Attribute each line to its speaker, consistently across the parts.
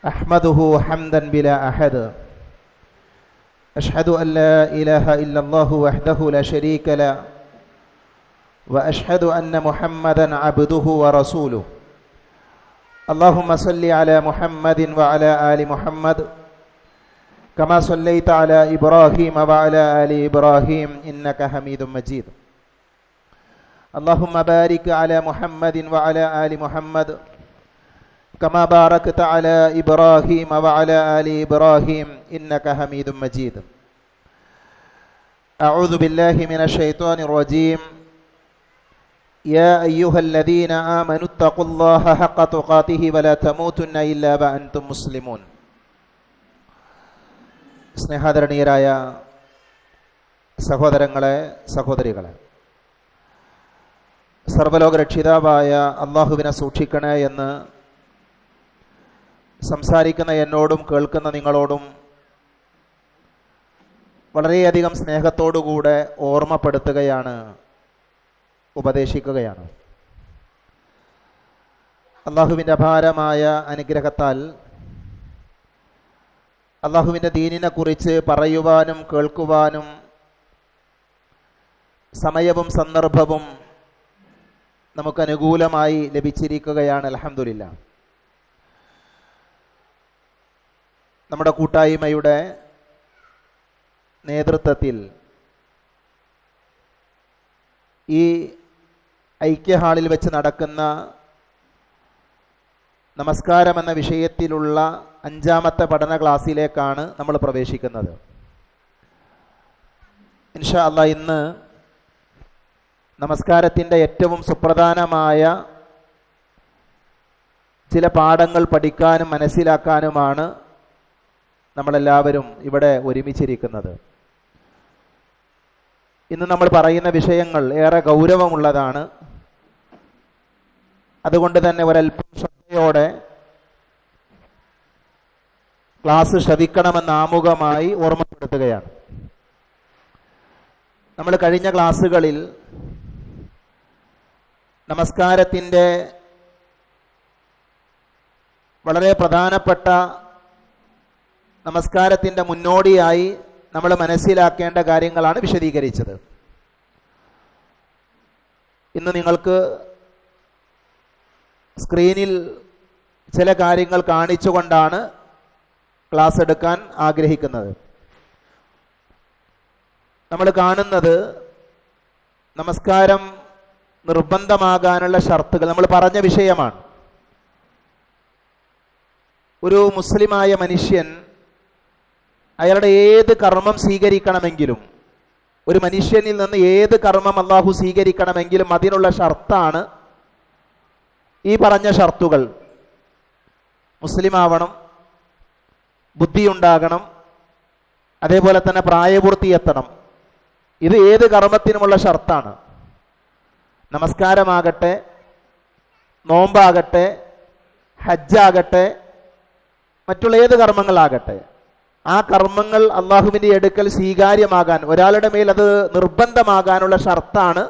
Speaker 1: أحمده حمدا بلا أحد أشهد أن لا إله إلا الله وحده لا شريك له وأشهد أن محمدا عبده ورسوله اللهم صل على محمد وعلى آل محمد كما صليت على إبراهيم وعلى آل إبراهيم إنك حميد مجيد اللهم بارك على محمد وعلى آل محمد كما باركت على إبراهيم وعلى آل إبراهيم إنك حميد مجيد أعوذ بالله من الشيطان الرجيم يا أيها الذين آمنوا اتقوا الله حق تقاته ولا تموتن إلا وأنتم مسلمون സ്നേഹാദരണീയരായ സഹോദരങ്ങളെ സഹോദരികളെ, സർവ്വലോക രക്ഷിതാവായ അള്ളാഹുവിനെ സൂക്ഷിക്കണേ എന്ന് സംസാരിക്കുന്ന എന്നോടും കേൾക്കുന്ന നിങ്ങളോടും വളരെയധികം സ്നേഹത്തോടുകൂടെ ഓർമ്മപ്പെടുത്തുകയാണ്, ഉപദേശിക്കുകയാണ്. അള്ളാഹുവിൻ്റെ അപാരമായ അനുഗ്രഹത്താൽ അള്ളാഹുവിൻ്റെ ദീനിനെ കുറിച്ച് പറയുവാനും കേൾക്കുവാനും സമയവും സന്ദർഭവും നമുക്ക് അനുകൂലമായി ലഭിച്ചിരിക്കുകയാണ്. അൽഹംദുലില്ലാഹ്. നമ്മുടെ കൂട്ടായ്മയുടെ നേതൃത്വത്തിൽ ഈ ഐക്യ ഹാളിൽ വെച്ച് നടക്കുന്ന നമസ്കാരം എന്ന വിഷയത്തിലുള്ള 5ാമത്തെ പഠന ക്ലാസ്സിലേക്കാണ് നമ്മൾ പ്രവേശിക്കുന്നത്. ഇൻഷാ അല്ലാഹ് ഇന്ന് നമസ്കാരത്തിൻ്റെ ഏറ്റവും സുപ്രധാനമായ ചില പാഠങ്ങൾ പഠിക്കാനും മനസ്സിലാക്കാനുമാണ് നമ്മളെല്ലാവരും ഇവിടെ ഒരുമിച്ചിരിക്കുന്നത്. ഇന്ന് നമ്മൾ പറയുന്ന വിഷയങ്ങൾ ഏറെ ഗൗരവമുള്ളതാണ്. അതുകൊണ്ട് തന്നെ ഒരല്പം ശ്രദ്ധയോടെ ക്ലാസ് ശ്രവിക്കണമെന്ന് ആമുഖമായി ഓർമ്മപ്പെടുത്തുകയാണ്. നമ്മൾ കഴിഞ്ഞ ക്ലാസ്സുകളിൽ നമസ്കാരത്തിൻ്റെ വളരെ പ്രധാനപ്പെട്ട നമസ്കാരത്തിൻ്റെ മുന്നോടിയായി നമ്മൾ മനസ്സിലാക്കേണ്ട കാര്യങ്ങളാണ് വിശദീകരിച്ചത്. ഇന്ന് നിങ്ങൾക്ക് സ്ക്രീനിൽ ചില കാര്യങ്ങൾ കാണിച്ചുകൊണ്ടാണ് ക്ലാസ് എടുക്കാൻ ആഗ്രഹിക്കുന്നത്. നമ്മൾ കാണുന്നത് നമസ്കാരം നിർബന്ധമാകാനുള്ള ഷർത്തുകൾ നമ്മൾ പറഞ്ഞ വിഷയമാണ്. ഒരു മുസ്ലിമായ മനുഷ്യൻ അയാളുടെ ഏത് കർമ്മം സ്വീകരിക്കണമെങ്കിലും, ഒരു മനുഷ്യനിൽ നിന്ന് ഏത് കർമ്മം അള്ളാഹു സ്വീകരിക്കണമെങ്കിലും അതിനുള്ള ഷർത്താണ് ഈ പറഞ്ഞ ഷർത്തുകൾ. മുസ്ലിം ആവണം, ബുദ്ധിയുണ്ടാകണം, അതേപോലെ തന്നെ പ്രായപൂർത്തി എത്തണം. ഇത് ഏത് കർമ്മത്തിനുമുള്ള ഷർത്താണ്. നമസ്കാരമാകട്ടെ, നോമ്പാകട്ടെ, ഹജ്ജാകട്ടെ, മറ്റുള്ള ഏത് കർമ്മങ്ങളാകട്ടെ, ആ കർമ്മങ്ങൾ അള്ളാഹുവിൻ്റെ അടുക്കൽ സ്വീകാര്യമാകാൻ, ഒരാളുടെ മേൽ അത് നിർബന്ധമാകാനുള്ള ഷർത്താണ്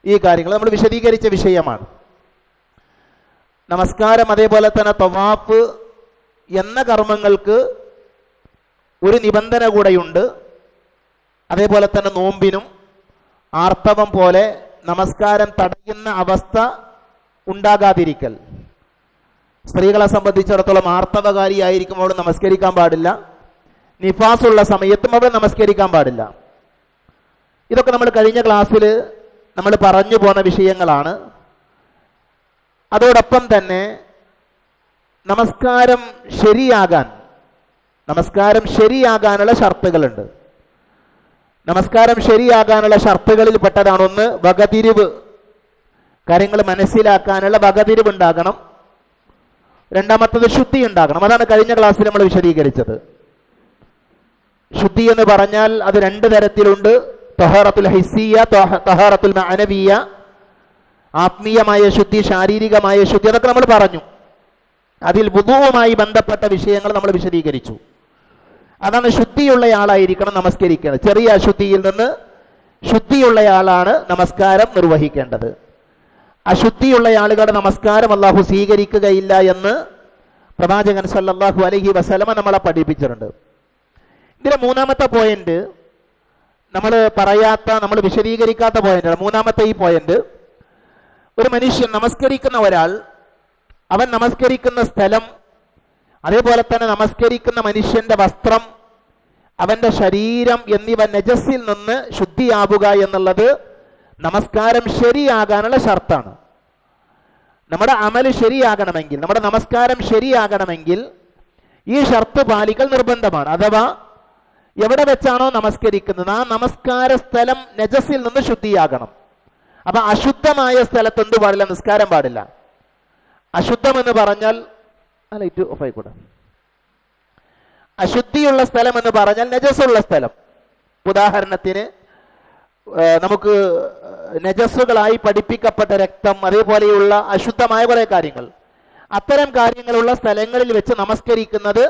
Speaker 1: ഈ കാര്യങ്ങൾ. നമ്മൾ വിശദീകരിച്ച വിഷയമാണ്. നമസ്കാരം അതേപോലെ തന്നെ തവാഫ് എന്ന കർമ്മങ്ങൾക്ക് ഒരു നിബന്ധന കൂടെയുണ്ട്. അതേപോലെ തന്നെ നോമ്പിനും ആർത്തവം പോലെ നമസ്കാരം തടയുന്ന അവസ്ഥ ഉണ്ടാകാതിരിക്കൽ. സ്ത്രീകളെ സംബന്ധിച്ചിടത്തോളം ആർത്തവകാരിയായിരിക്കും അവിടെ നമസ്കരിക്കാൻ പാടില്ല. നിഫാസുള്ള സമയത്തും അവിടെ നമസ്കരിക്കാൻ പാടില്ല. ഇതൊക്കെ നമ്മൾ കഴിഞ്ഞ ക്ലാസ്സിൽ നമ്മൾ പറഞ്ഞു പോന്ന വിഷയങ്ങളാണ്. അതോടൊപ്പം തന്നെ നമസ്കാരം ശരിയാകാനുള്ള ഷർത്തുകളുണ്ട്. നമസ്കാരം ശരിയാകാനുള്ള ഷർത്തുകളിൽ പെട്ടതാണ് ഒന്ന്, വകതിരിവ്. കാര്യങ്ങൾ മനസ്സിലാക്കാനുള്ള വകതിരിവ് ഉണ്ടാകണം. രണ്ടാമത്തത് ശുദ്ധി ഉണ്ടാകണം. അതാണ് കഴിഞ്ഞ ക്ലാസ്സിൽ നമ്മൾ വിശദീകരിച്ചത്. ശുദ്ധി എന്ന് പറഞ്ഞാൽ അത് 2 തരത്തിലുണ്ട്. തഹാറത്തുൽ ഹിസ്സിയ, തഹാറത്തുൽ മഅനവിയ. ആത്മീയമായ ശുദ്ധി, ശാരീരികമായ ശുദ്ധി, അതൊക്കെ നമ്മൾ പറഞ്ഞു. അതിൽ വുദൂവുമായി ബന്ധപ്പെട്ട വിഷയങ്ങൾ നമ്മൾ വിശദീകരിച്ചു. അതാണ് ശുദ്ധിയുള്ളയാളായിരിക്കണം നമസ്കരിക്കേണ്ടത്. ചെറിയ അശുദ്ധിയിൽ നിന്ന് ശുദ്ധിയുള്ളയാളാണ് നമസ്കാരം നിർവഹിക്കേണ്ടത്. അശുദ്ധിയുള്ള ആളുകളുടെ നമസ്കാരം അല്ലാഹു സ്വീകരിക്കുകയില്ല എന്ന് പ്രവാചകൻ സല്ലല്ലാഹു അലൈഹി വസല്ലമ നമ്മളെ പഠിപ്പിച്ചിട്ടുണ്ട്. ഇതിലെ മൂന്നാമത്തെ പോയിന്റ് നമ്മൾ പറയാത്ത, നമ്മൾ വിശദീകരിക്കാത്ത പോയിന്റാണ്. മൂന്നാമത്തെ ഈ പോയിന്റ്, ഒരു മനുഷ്യൻ നമസ്കരിക്കുന്ന ഒരാൾ, അവൻ നമസ്കരിക്കുന്ന സ്ഥലം, അതേപോലെ തന്നെ നമസ്കരിക്കുന്ന മനുഷ്യന്റെ വസ്ത്രം, അവന്റെ ശരീരം എന്നിവ നജസിൽ നിന്ന് ശുദ്ധിയാവുക എന്നുള്ളത് നമസ്കാരം ശരിയാകാനുള്ള ഷർത്താണ്. നമ്മുടെ അമല് ശരിയാകണമെങ്കിൽ, നമ്മുടെ നമസ്കാരം ശരിയാകണമെങ്കിൽ ഈ ഷർത്ത് പാലിക്കൽ നിർബന്ധമാണ്. അഥവാ എവിടെ വെച്ചാണോ നമസ്കരിക്കുന്നത് ആ നമസ്കാര സ്ഥലം നജസിൽ നിന്ന് ശുദ്ധിയാകണം. അപ്പൊ അശുദ്ധമായ സ്ഥലത്ത് എന്ത് പാടില്ല? നിസ്കാരം പാടില്ല. അശുദ്ധം എന്ന് പറഞ്ഞാൽ ലൈറ്റ് ഓഫ് ആയിക്കോട്ടെ. അശുദ്ധിയുള്ള സ്ഥലം എന്ന് പറഞ്ഞാൽ നജസുള്ള സ്ഥലം. ഉദാഹരണത്തിന് നമുക്ക് നജസ്സുകളായി പഠിപ്പിക്കപ്പെട്ട രക്തം, അതേപോലെയുള്ള അശുദ്ധമായ കുറെ കാര്യങ്ങൾ, അത്തരം കാര്യങ്ങളുള്ള സ്ഥലങ്ങളിൽ വെച്ച് നമസ്കരിക്കുന്നത്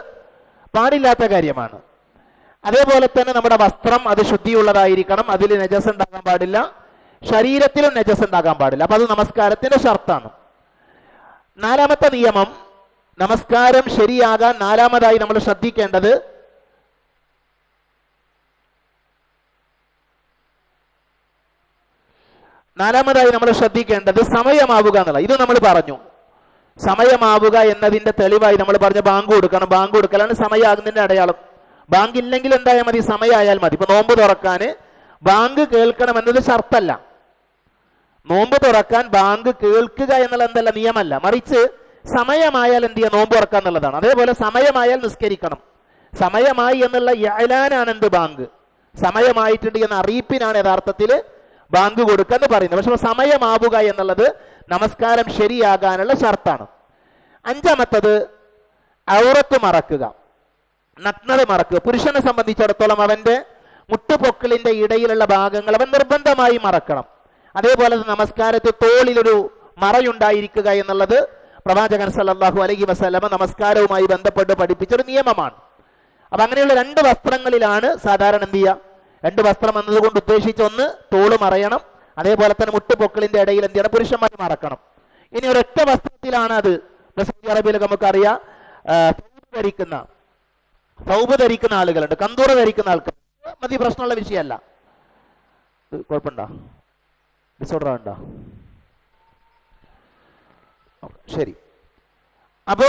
Speaker 1: പാടില്ലാത്ത കാര്യമാണ്. അതേപോലെ തന്നെ നമ്മുടെ വസ്ത്രം അത് ശുദ്ധിയുള്ളതായിരിക്കണം, അതിൽ നജസ് ഉണ്ടാകാൻ പാടില്ല, ശരീരത്തിലും നജസ് ഉണ്ടാകാൻ പാടില്ല. അപ്പൊ അത് നമസ്കാരത്തിന്റെ ഷർത്താണ്. നാലാമത്തെ നിയമം, നമസ്കാരം ശരിയാകാൻ നാലാമതായി നമ്മൾ ശ്രദ്ധിക്കേണ്ടത് സമയമാവുക എന്നുള്ള. ഇത് നമ്മൾ പറഞ്ഞു. സമയമാവുക എന്നതിന്റെ തെളിവായി നമ്മൾ പറഞ്ഞ ബാങ്ക് കൊടുക്കണം. ബാങ്ക് കൊടുക്കലാണ് സമയമാകുന്നതിന്റെ അടയാളം. ബാങ്ക് ഇല്ലെങ്കിൽ എന്തായാൽ മതി? സമയമായാൽ മതി. ഇപ്പൊ നോമ്പ് തുറക്കാൻ ബാങ്ക് കേൾക്കണം എന്നത് ഷർത്തല്ല. നോമ്പ് തുറക്കാൻ ബാങ്ക് കേൾക്കുക എന്നുള്ള എന്തല്ല നിയമമല്ല, മറിച്ച് സമയമായാൽ എന്ത് ചെയ്യുക? നോമ്പ് തുറക്കുക എന്നുള്ളതാണ്. അതേപോലെ സമയമായാൽ നിസ്കരിക്കണം. സമയമായി എന്നുള്ള ഇഅ്ലാനാണ് എന്ത്? ബാങ്ക്. സമയമായിട്ടുണ്ട് എന്ന അറിയിപ്പിനാണ് യഥാർത്ഥത്തിൽ ബാങ്ക് കൊടുക്കുക എന്ന് പറയുന്നത്. പക്ഷെ സമയമാവുക എന്നുള്ളത് നമസ്കാരം ശരിയാകാനുള്ള ഷർത്താണ്. അഞ്ചാമത്തത് ഔറത്ത് മറക്കുക, നഗ്നത മറക്കുക. പുരുഷനെ സംബന്ധിച്ചിടത്തോളം അവന്റെ മുട്ടുപൊക്കിളിന്റെ ഇടയിലുള്ള ഭാഗങ്ങൾ അവൻ നിർബന്ധമായി മറക്കണം. അതേപോലെ നമസ്കാരത്തിൽ തോളിലൊരു മറയുണ്ടായിരിക്കുക എന്നുള്ളത് പ്രവാചകൻ സല്ലല്ലാഹു അലൈഹി വസല്ലമ നമസ്കാരവുമായി ബന്ധപ്പെട്ട് പഠിപ്പിച്ചൊരു നിയമമാണ്. അപ്പൊ അങ്ങനെയുള്ള രണ്ട് വസ്ത്രങ്ങളിലാണ് സാധാരണ എന്ത് ചെയ്യുക? രണ്ട് വസ്ത്രം എന്നതുകൊണ്ട് ഉദ്ദേശിച്ച ഒന്ന് തോള് മറയണം, അതേപോലെ തന്നെ മുട്ടുപൊക്കിളിന്റെ ഇടയിൽ എന്ത് ചെയ്യണം? പുരുഷന്മാർ മറക്കണം. ഇനി ഒരൊറ്റ വസ്ത്രത്തിലാണ് അത്. സൗദി അറേബ്യയിലൊക്കെ നമുക്കറിയാം സൗബ് ധരിക്കുന്ന ആളുകളുണ്ട്, കന്തൂറ ധരിക്കുന്ന ആൾക്കാർ. മതി, പ്രശ്നമുള്ള വിഷയമല്ല. കുഴപ്പമുണ്ടോ? ഡിസോർഡർ ഉണ്ടോ? ശരി. അപ്പോ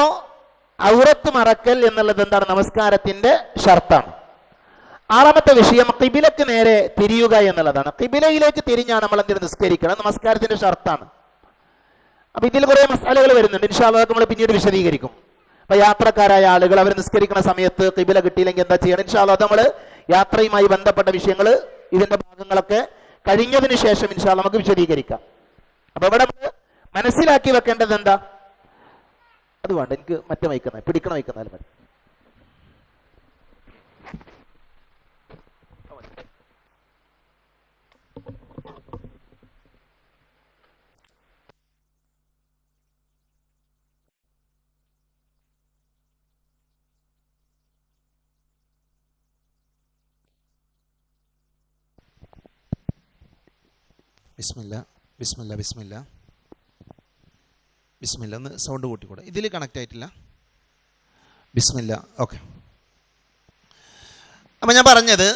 Speaker 1: ഔറത്ത് മറക്കൽ എന്നുള്ളത് എന്താണ്? നമസ്കാരത്തിന്റെ ഷർത്താണ്. ആറാമത്തെ വിഷയം ഖിബിലക്ക് നേരെ തിരിയുക എന്നുള്ളതാണ്. ഖിബിലയിലേക്ക് തിരിഞ്ഞാണ് നമ്മൾ എന്തിനു നിസ്കരിക്കണം, നമസ്കാരത്തിന്റെ ഷർത്താണ്. അപ്പൊ ഇതിൽ കുറെ മസാലകൾ വരുന്നുണ്ട്. ഇൻഷാ അല്ലാഹ് നമ്മൾ പിന്നീട് വിശദീകരിക്കും. അപ്പൊ യാത്രക്കാരായ ആളുകൾ അവർ നിസ്കരിക്കുന്ന സമയത്ത് ഖിബില കിട്ടിയില്ലെങ്കിൽ എന്താ ചെയ്യണം? ഇൻഷാ അല്ലാഹ് നമ്മൾ യാത്രയുമായി ബന്ധപ്പെട്ട വിഷയങ്ങൾ, ഇതിന്റെ ഭാഗങ്ങളൊക്കെ കഴിഞ്ഞതിന് ശേഷം ഇൻഷാ അല്ലാഹ് നമുക്ക് വിശദീകരിക്കാം. അപ്പൊ ഇവിടെ നമ്മൾ മനസ്സിലാക്കി വെക്കേണ്ടത് എന്താ? അത് വേണ്ട, എനിക്ക് മറ്റേ പിടിക്കണ വയ്ക്കുന്നാലും മതി.
Speaker 2: ബിസ്മില്ല ബിസ്മില്ല ബിസ്മില്ല ബിസ്മില്ല. ഒന്ന് സൗണ്ട് കൂട്ടിക്കൂടെ? ഇതിൽ കണക്റ്റ് ആയിട്ടില്ല. ബിസ്മില്ല. ഓക്കെ. അപ്പം ഞാൻ പറഞ്ഞത്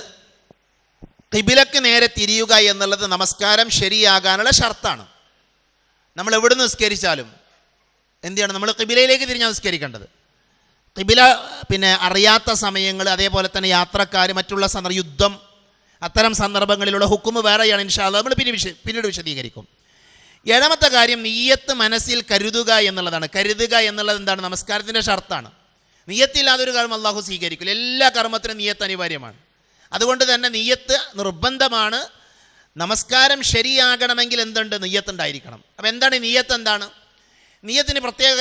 Speaker 2: ഖിബിലക്ക് നേരെ തിരിയുക എന്നുള്ളത് നമസ്കാരം ശരിയാകാനുള്ള ഷർത്താണ്. നമ്മൾ എവിടെ നിസ്കരിച്ചാലും എന്ത് ചെയ്യണം? നമ്മൾ ഖിബിലയിലേക്ക് തിരിഞ്ഞാൽ നിസ്കരിക്കേണ്ടത്. ഖിബില പിന്നെ അറിയാത്ത സമയങ്ങൾ, അതേപോലെ തന്നെ യാത്രക്കാർ, മറ്റുള്ള യുദ്ധം, അത്തരം സന്ദർഭങ്ങളിലുള്ള ഹുക്കുമ് വേറെയാണ്. ഇൻഷാ അല്ലാഹ് നമ്മൾ പിന്നീട് വിശദീകരിക്കും. ഏഴാമത്തെ കാര്യം നിയ്യത്ത് മനസ്സിൽ കരുതുക എന്നുള്ളതാണ്. കരുതുക എന്നുള്ളത് എന്താണ്? നമസ്കാരത്തിൻ്റെ ഷർത്താണ്. നിയ്യത്തില്ലാതൊരു കർമ്മം അള്ളാഹു സ്വീകരിക്കില്ല. എല്ലാ കർമ്മത്തിനും നിയ്യത്ത് അനിവാര്യമാണ്. അതുകൊണ്ട് തന്നെ നിയ്യത്ത് നിർബന്ധമാണ്. നമസ്കാരം ശരിയാകണമെങ്കിൽ എന്തുണ്ട്? നിയ്യത്ത് ഉണ്ടായിരിക്കണം. അപ്പം എന്താണ് നിയ്യത്ത്? എന്താണ് നിയ്യത്തിന്? പ്രത്യേക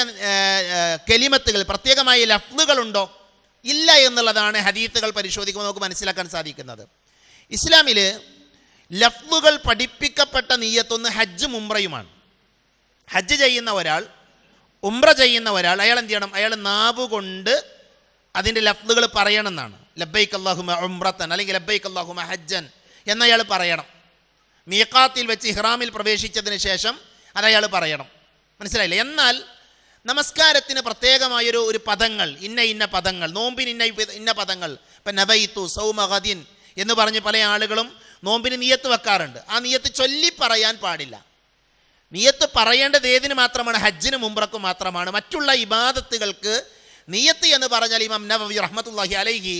Speaker 2: കലിമത്തുകൾ, പ്രത്യേകമായ ലഫ്ലുകളുണ്ടോ? ഇല്ല എന്നുള്ളതാണ് ഹദീത്തുകൾ പരിശോധിക്കുമ്പോൾ നമുക്ക് മനസ്സിലാക്കാൻ സാധിക്കുന്നത്. ഇസ്ലാമിൽ ലഫ്ലുകൾ പഠിപ്പിക്കപ്പെട്ട നിയ്യത്തൊന്ന് ഹജ്ജും ഉംറയുമാണ്. ഹജ്ജ് ചെയ്യുന്ന ഒരാൾ, ഉംറ ചെയ്യുന്ന ഒരാൾ, അയാൾ എന്ത് ചെയ്യണം? അയാൾ നാവ് കൊണ്ട് അതിൻ്റെ ലഫ്ലുകൾ പറയണം എന്നാണ്. ലബ്ബൈക്ക് അല്ലാഹുമ്മ ഉംറത്തൻ അല്ലെങ്കിൽ ലബ്ബൈക്ക് അല്ലാഹുമ്മ ഹജ്ജൻ എന്നയാൾ പറയണം. മീഖാത്തിൽ വെച്ച് ഇഹ്റാമിൽ പ്രവേശിച്ചതിന് ശേഷം അതയാൾ പറയണം. മനസ്സിലായില്ലേ? എന്നാൽ നമസ്കാരത്തിന് പ്രത്യേകമായൊരു പദങ്ങൾ, ഇന്ന പദങ്ങൾ, നോമ്പിന് ഇന്ന പദങ്ങൾ. ഇപ്പം നബൈത്തു സൗമഗദിൻ എന്ന് പറഞ്ഞ് പല ആളുകളും നോമ്പിന് നിയത്ത് വെക്കാറുണ്ട്. ആ നിയത്ത് ചൊല്ലി പറയാൻ പാടില്ല. നിയത്ത് പറയേണ്ടത് ഏതിന് മാത്രമാണ്? ഹജ്ജിന് മുംറക്കും മാത്രമാണ്. മറ്റുള്ള ഇബാദത്തുകൾക്ക് നിയത്ത് എന്ന് പറഞ്ഞാൽ ഇമാം നവവി റഹ്മത്തുള്ളാഹി അലൈഹി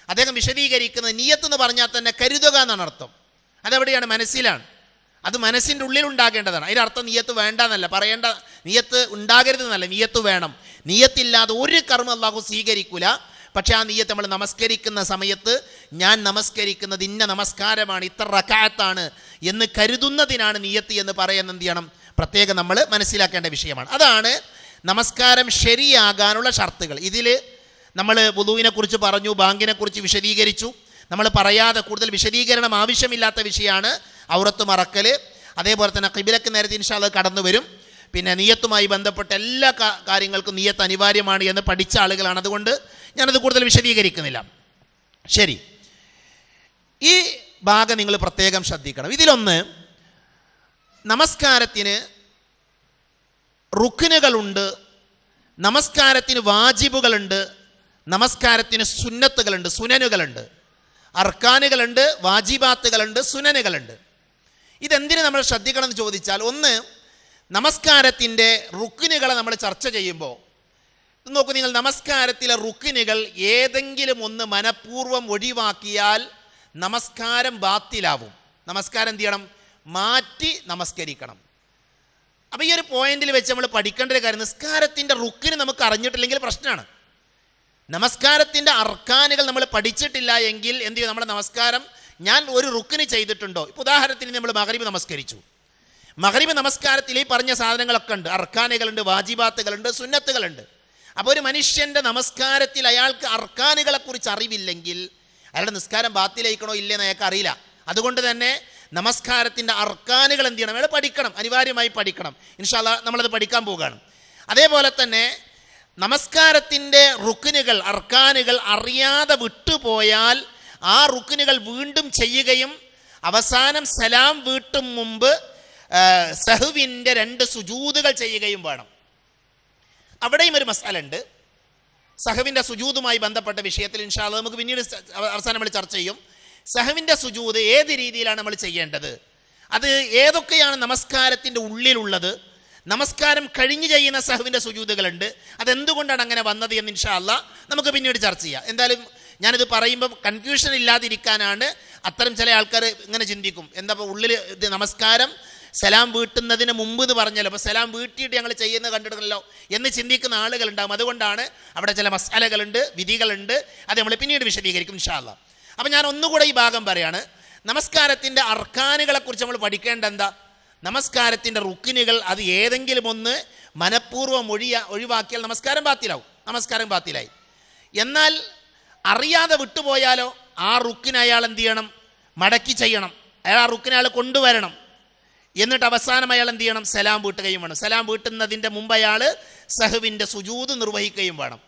Speaker 2: അദ്ദേഹം വിശദീകരിക്കുന്നത് നിയത്ത് എന്ന് പറഞ്ഞാൽ തന്നെ കരുതുക എന്നാണ് അർത്ഥം. അതെവിടെയാണ്? മനസ്സിലാണ്. അത് മനസ്സിൻ്റെ ഉള്ളിൽ ഉണ്ടാകേണ്ടതാണ്. അതിൻ്റെ അർത്ഥം നിയത്ത് വേണ്ട എന്നല്ല, പറയേണ്ട നിയത്ത് ഉണ്ടാകരുതെന്നല്ല, നിയത്ത് വേണം. നിയത്തില്ലാതെ ഒരു കർമ്മം അല്ലാഹു സ്വീകരിക്കൂല. പക്ഷെ ആ നിയത്ത് നമ്മൾ നമസ്കരിക്കുന്ന സമയത്ത് ഞാൻ നമസ്കരിക്കുന്നത് ഇന്ന നമസ്കാരമാണ്, ഇത്ര റക്അത്താണ് എന്ന് കരുതുന്നതിനാണ് നിയത്ത് എന്ന് പറയുന്നത് എന്ത് ചെയ്യണം? പ്രത്യേകം നമ്മൾ മനസ്സിലാക്കേണ്ട വിഷയമാണ്. അതാണ് നമസ്കാരം ശരിയാകാനുള്ള ഷർത്തുകൾ. ഇതിൽ നമ്മൾ വുളൂവിനെ കുറിച്ച് പറഞ്ഞു, ബാങ്കിനെ കുറിച്ച് വിശദീകരിച്ചു. നമ്മൾ പറയാതെ കൂടുതൽ വിശദീകരണം ആവശ്യമില്ലാത്ത വിഷയമാണ് ഔറത്ത് മറക്കൽ. അതേപോലെ തന്നെ ഖിബിലക്ക് നേരത്തെ ഇൻഷാ അല്ലാഹ് കടന്നു വരും. പിന്നെ നിയത്തുമായി ബന്ധപ്പെട്ട എല്ലാ കാര്യങ്ങൾക്കും നിയത്ത് അനിവാര്യമാണ് എന്ന് പഠിച്ച ആളുകളാണ്. അതുകൊണ്ട് ഞാനത് കൂടുതൽ വിശദീകരിക്കുന്നില്ല. ശരി, ഈ ഭാഗം നിങ്ങൾ പ്രത്യേകം ശ്രദ്ധിക്കണം. ഇതിലൊന്ന്, നമസ്കാരത്തിന് റുക്നുകളുണ്ട്, നമസ്കാരത്തിന് വാജിബുകളുണ്ട്, നമസ്കാരത്തിന് സുന്നത്തുകളുണ്ട്, സുനനുകളുണ്ട്. അർക്കാനുകളുണ്ട്, വാജിബാത്തുകളുണ്ട്, സുനനുകളുണ്ട്. ഇതെന്തിന് നമ്മൾ ശ്രദ്ധിക്കണം എന്ന് ചോദിച്ചാൽ, ഒന്ന്, നമസ്കാരത്തിൻ്റെ റുക്നുകളെ നമ്മൾ ചർച്ച ചെയ്യുമ്പോൾ നോക്കൂ നിങ്ങൾ, നമസ്കാരത്തിലെ റുക്നുകൾ ഏതെങ്കിലും ഒന്ന് മനഃപൂർവ്വം ഒഴിവാക്കിയാൽ നമസ്കാരം ബാത്തിലാവും. നമസ്കാരം എന്ത് ചെയ്യണം? മാറ്റി നമസ്കരിക്കണം. അപ്പോൾ ഈ ഒരു പോയിന്റിൽ വെച്ച് നമ്മൾ പഠിക്കേണ്ട ഒരു കാര്യം, നിസ്കാരത്തിൻ്റെ റുക്കിന് നമുക്ക് അറിഞ്ഞിട്ടില്ലെങ്കിൽ പ്രശ്നമാണ്. നമസ്കാരത്തിൻ്റെ അർക്കാനുകൾ നമ്മൾ പഠിച്ചിട്ടില്ല എങ്കിൽ എന്ത് ചെയ്യും? നമ്മുടെ നമസ്കാരം ഞാൻ ഒരു റുക്കിന് ചെയ്തിട്ടുണ്ടോ? ഇപ്പോൾ ഉദാഹരണത്തിന് നമ്മൾ മഗ്രിബ് നമസ്കരിച്ചു. മഗ്രിബ് നമസ്കാരത്തിൽ ഈ പറഞ്ഞ സാധനങ്ങളൊക്കെ ഉണ്ട്. അർക്കാനുകളുണ്ട്, വാജിബാത്തുകളുണ്ട്, സുന്നത്തുകളുണ്ട്. അപ്പോൾ ഒരു മനുഷ്യൻ്റെ നമസ്കാരത്തിൽ അയാൾക്ക് അർക്കാനുകളെ കുറിച്ച് അറിവില്ലെങ്കിൽ അയാളുടെ നിസ്കാരം ബാത്തിലയിക്കണോ ഇല്ലെന്ന് അയാൾക്ക് അറിയില്ല. അതുകൊണ്ട് തന്നെ നമസ്കാരത്തിൻ്റെ അർക്കാനുകൾ എന്ത് ചെയ്യണം? അയാൾ പഠിക്കണം, അനിവാര്യമായി പഠിക്കണം. ഇൻഷാ അല്ലാഹ് നമ്മളത് പഠിക്കാൻ പോവുകയാണ്. അതേപോലെ തന്നെ നമസ്കാരത്തിൻ്റെ റുക്നുകൾ, അർക്കാനുകൾ അറിയാതെ വിട്ടുപോയാൽ ആ റുക്നുകൾ വീണ്ടും ചെയ്യുകയും അവസാനം സലാം വീട്ടും മുമ്പ് സഹ്വിൻ്റെ 2 സുജൂദുകൾ ചെയ്യുകയും വേണം. അവിടെയും ഒരു മസ്അല ഉണ്ട്. സഹ്വിൻ്റെ സുജൂദുമായി ബന്ധപ്പെട്ട വിഷയത്തിൽ ഇൻഷാ അല്ലാഹ് നമുക്ക് പിന്നീട് അവസാനം നമ്മൾ ചർച്ച ചെയ്യും. സഹ്വിൻ്റെ സുജൂദ് ഏത് രീതിയിലാണ് നമ്മൾ ചെയ്യേണ്ടത്, അത് ഏതൊക്കെയാണ് നമസ്കാരത്തിൻ്റെ ഉള്ളിലുള്ളത്, നമസ്കാരം കഴിഞ്ഞ് ചെയ്യുന്ന സഹ്വിൻ്റെ സുജൂദുകളുണ്ട്, അതെന്തുകൊണ്ടാണ് അങ്ങനെ വന്നത് എന്ന് ഇൻഷാ അല്ലാഹ് നമുക്ക് പിന്നീട് ചർച്ച ചെയ്യാം. എന്തായാലും ഞാനിത് പറയുമ്പോൾ കൺഫ്യൂഷൻ ഇല്ലാതിരിക്കാനാണ്. അത്തരം ചില ആൾക്കാർ ഇങ്ങനെ ചിന്തിക്കും, എന്താ ഇപ്പോൾ ഉള്ളിൽ ഇത് നമസ്കാരം സലാം വീട്ടുന്നതിന് മുമ്പ് എന്ന് പറഞ്ഞല്ലോ, അപ്പോൾ സലാം വീട്ടിയിട്ട് ഞങ്ങൾ ചെയ്യുന്നത് കണ്ടിട്ടുണ്ടല്ലോ എന്ന് ചിന്തിക്കുന്ന ആളുകളുണ്ടാകും. അതുകൊണ്ടാണ് അവിടെ ചില മസാലകളുണ്ട്, വിധികളുണ്ട്. അത് നമ്മൾ പിന്നീട് വിശദീകരിക്കും ഇൻഷാ അല്ലാഹ്. അപ്പം ഞാൻ ഒന്നുകൂടെ ഈ ഭാഗം പറയാണ്. നമസ്കാരത്തിൻ്റെ അർക്കാനുകളെ കുറിച്ച് നമ്മൾ പഠിക്കേണ്ട എന്താ? നമസ്കാരത്തിൻ്റെ റുക്കിനുകൾ അത് ഏതെങ്കിലും ഒന്ന് മനഃപൂർവ്വം ഒഴിവാക്കിയാൽ നമസ്കാരം ബാത്തിലാവും. നമസ്കാരം ബാത്തിലായി. എന്നാൽ അറിയാതെ വിട്ടുപോയാലോ ആ റുക്കിന് അയാൾ എന്ത് ചെയ്യണം? മടക്കി ചെയ്യണം. അയാൾ ആ റുക്കിനെ അയാൾ കൊണ്ടുവരണം. എന്നിട്ട് അവസാനം അയാൾ എന്ത് ചെയ്യണം? സലാം വീട്ടുകയും വേണം. സലാം വീട്ടുന്നതിൻ്റെ മുമ്പ് അയാൾ സഹ്വിൻ്റെ സുജൂദ് നിർവഹിക്കുകയും വേണം.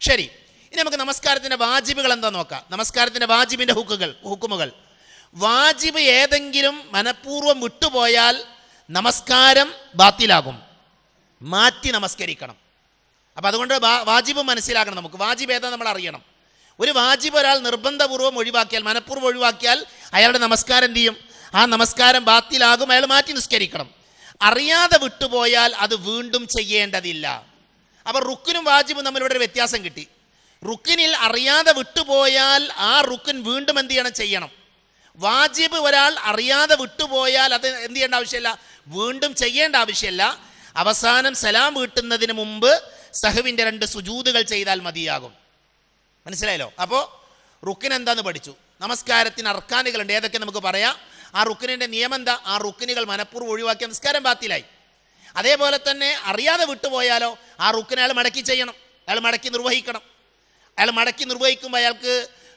Speaker 2: ശരി, ഇനി നമുക്ക് നമസ്കാരത്തിൻ്റെ വാജിബുകൾ എന്താ നോക്കാം. നമസ്കാരത്തിൻ്റെ വാജിബിൻ്റെ ഹുക്കുമുകൾ. വാജിബ് ഏതെങ്കിലും മനഃപൂർവ്വം വിട്ടുപോയാൽ നമസ്കാരം ബാത്തിലാകും, മാറ്റി നമസ്കരിക്കണം. അപ്പം അതുകൊണ്ട് വാജിബ് മനസ്സിലാക്കണം. നമുക്ക് വാജിബ് ഏതാ നമ്മൾ അറിയണം. ഒരു വാജിബ് ഒരാൾ നിർബന്ധപൂർവ്വം ഒഴിവാക്കിയാൽ, മനഃപൂർവ്വം ഒഴിവാക്കിയാൽ അയാളുടെ നമസ്കാരം എന്ത് ചെയ്യും? ആ നമസ്കാരം ബാത്തിലാകും, അയാൾ മാറ്റി നിസ്കരിക്കണം. അറിയാതെ വിട്ടുപോയാൽ അത് വീണ്ടും ചെയ്യേണ്ടതില്ല. അപ്പോൾ റുക്കിനും വാജിബും തമ്മിലൂടെ ഒരു വ്യത്യാസം കിട്ടി. റുക്കിനിൽ അറിയാതെ വിട്ടുപോയാൽ ആ റുക്കിൻ വീണ്ടും എന്ത് ചെയ്യണം? വാജിബ് ഒരാൾ അറിയാതെ വിട്ടുപോയാൽ അത് എന്ത് ചെയ്യേണ്ട ആവശ്യമില്ല, വീണ്ടും ചെയ്യേണ്ട ആവശ്യമില്ല. അവസാനം സലാം വീട്ടുന്നതിന് മുമ്പ് സഹ്വിൻ്റെ 2 സുജൂദുകൾ ചെയ്താൽ മതിയാകും. മനസ്സിലായല്ലോ? അപ്പോൾ റുക്കിൻ എന്താന്ന് പഠിച്ചു. നമസ്കാരത്തിന് അർക്കാനുകളുണ്ട്, ഏതൊക്കെ നമുക്ക് പറയാം. ആ റുക്കിനിൻ്റെ നിയമം എന്താ? ആ റുക്കിനുകൾ മനഃപൂർവ്വം ഒഴിവാക്കിയ നിസ്കാരം ബാത്തിലായി. അതേപോലെ തന്നെ അറിയാതെ വിട്ടുപോയാലോ ആ റുക്കിനെ അയാൾ മടക്കി ചെയ്യണം, അയാൾ മടക്കി നിർവഹിക്കണം. അയാൾ മടക്കി നിർവഹിക്കുമ്പോൾ അയാൾക്ക്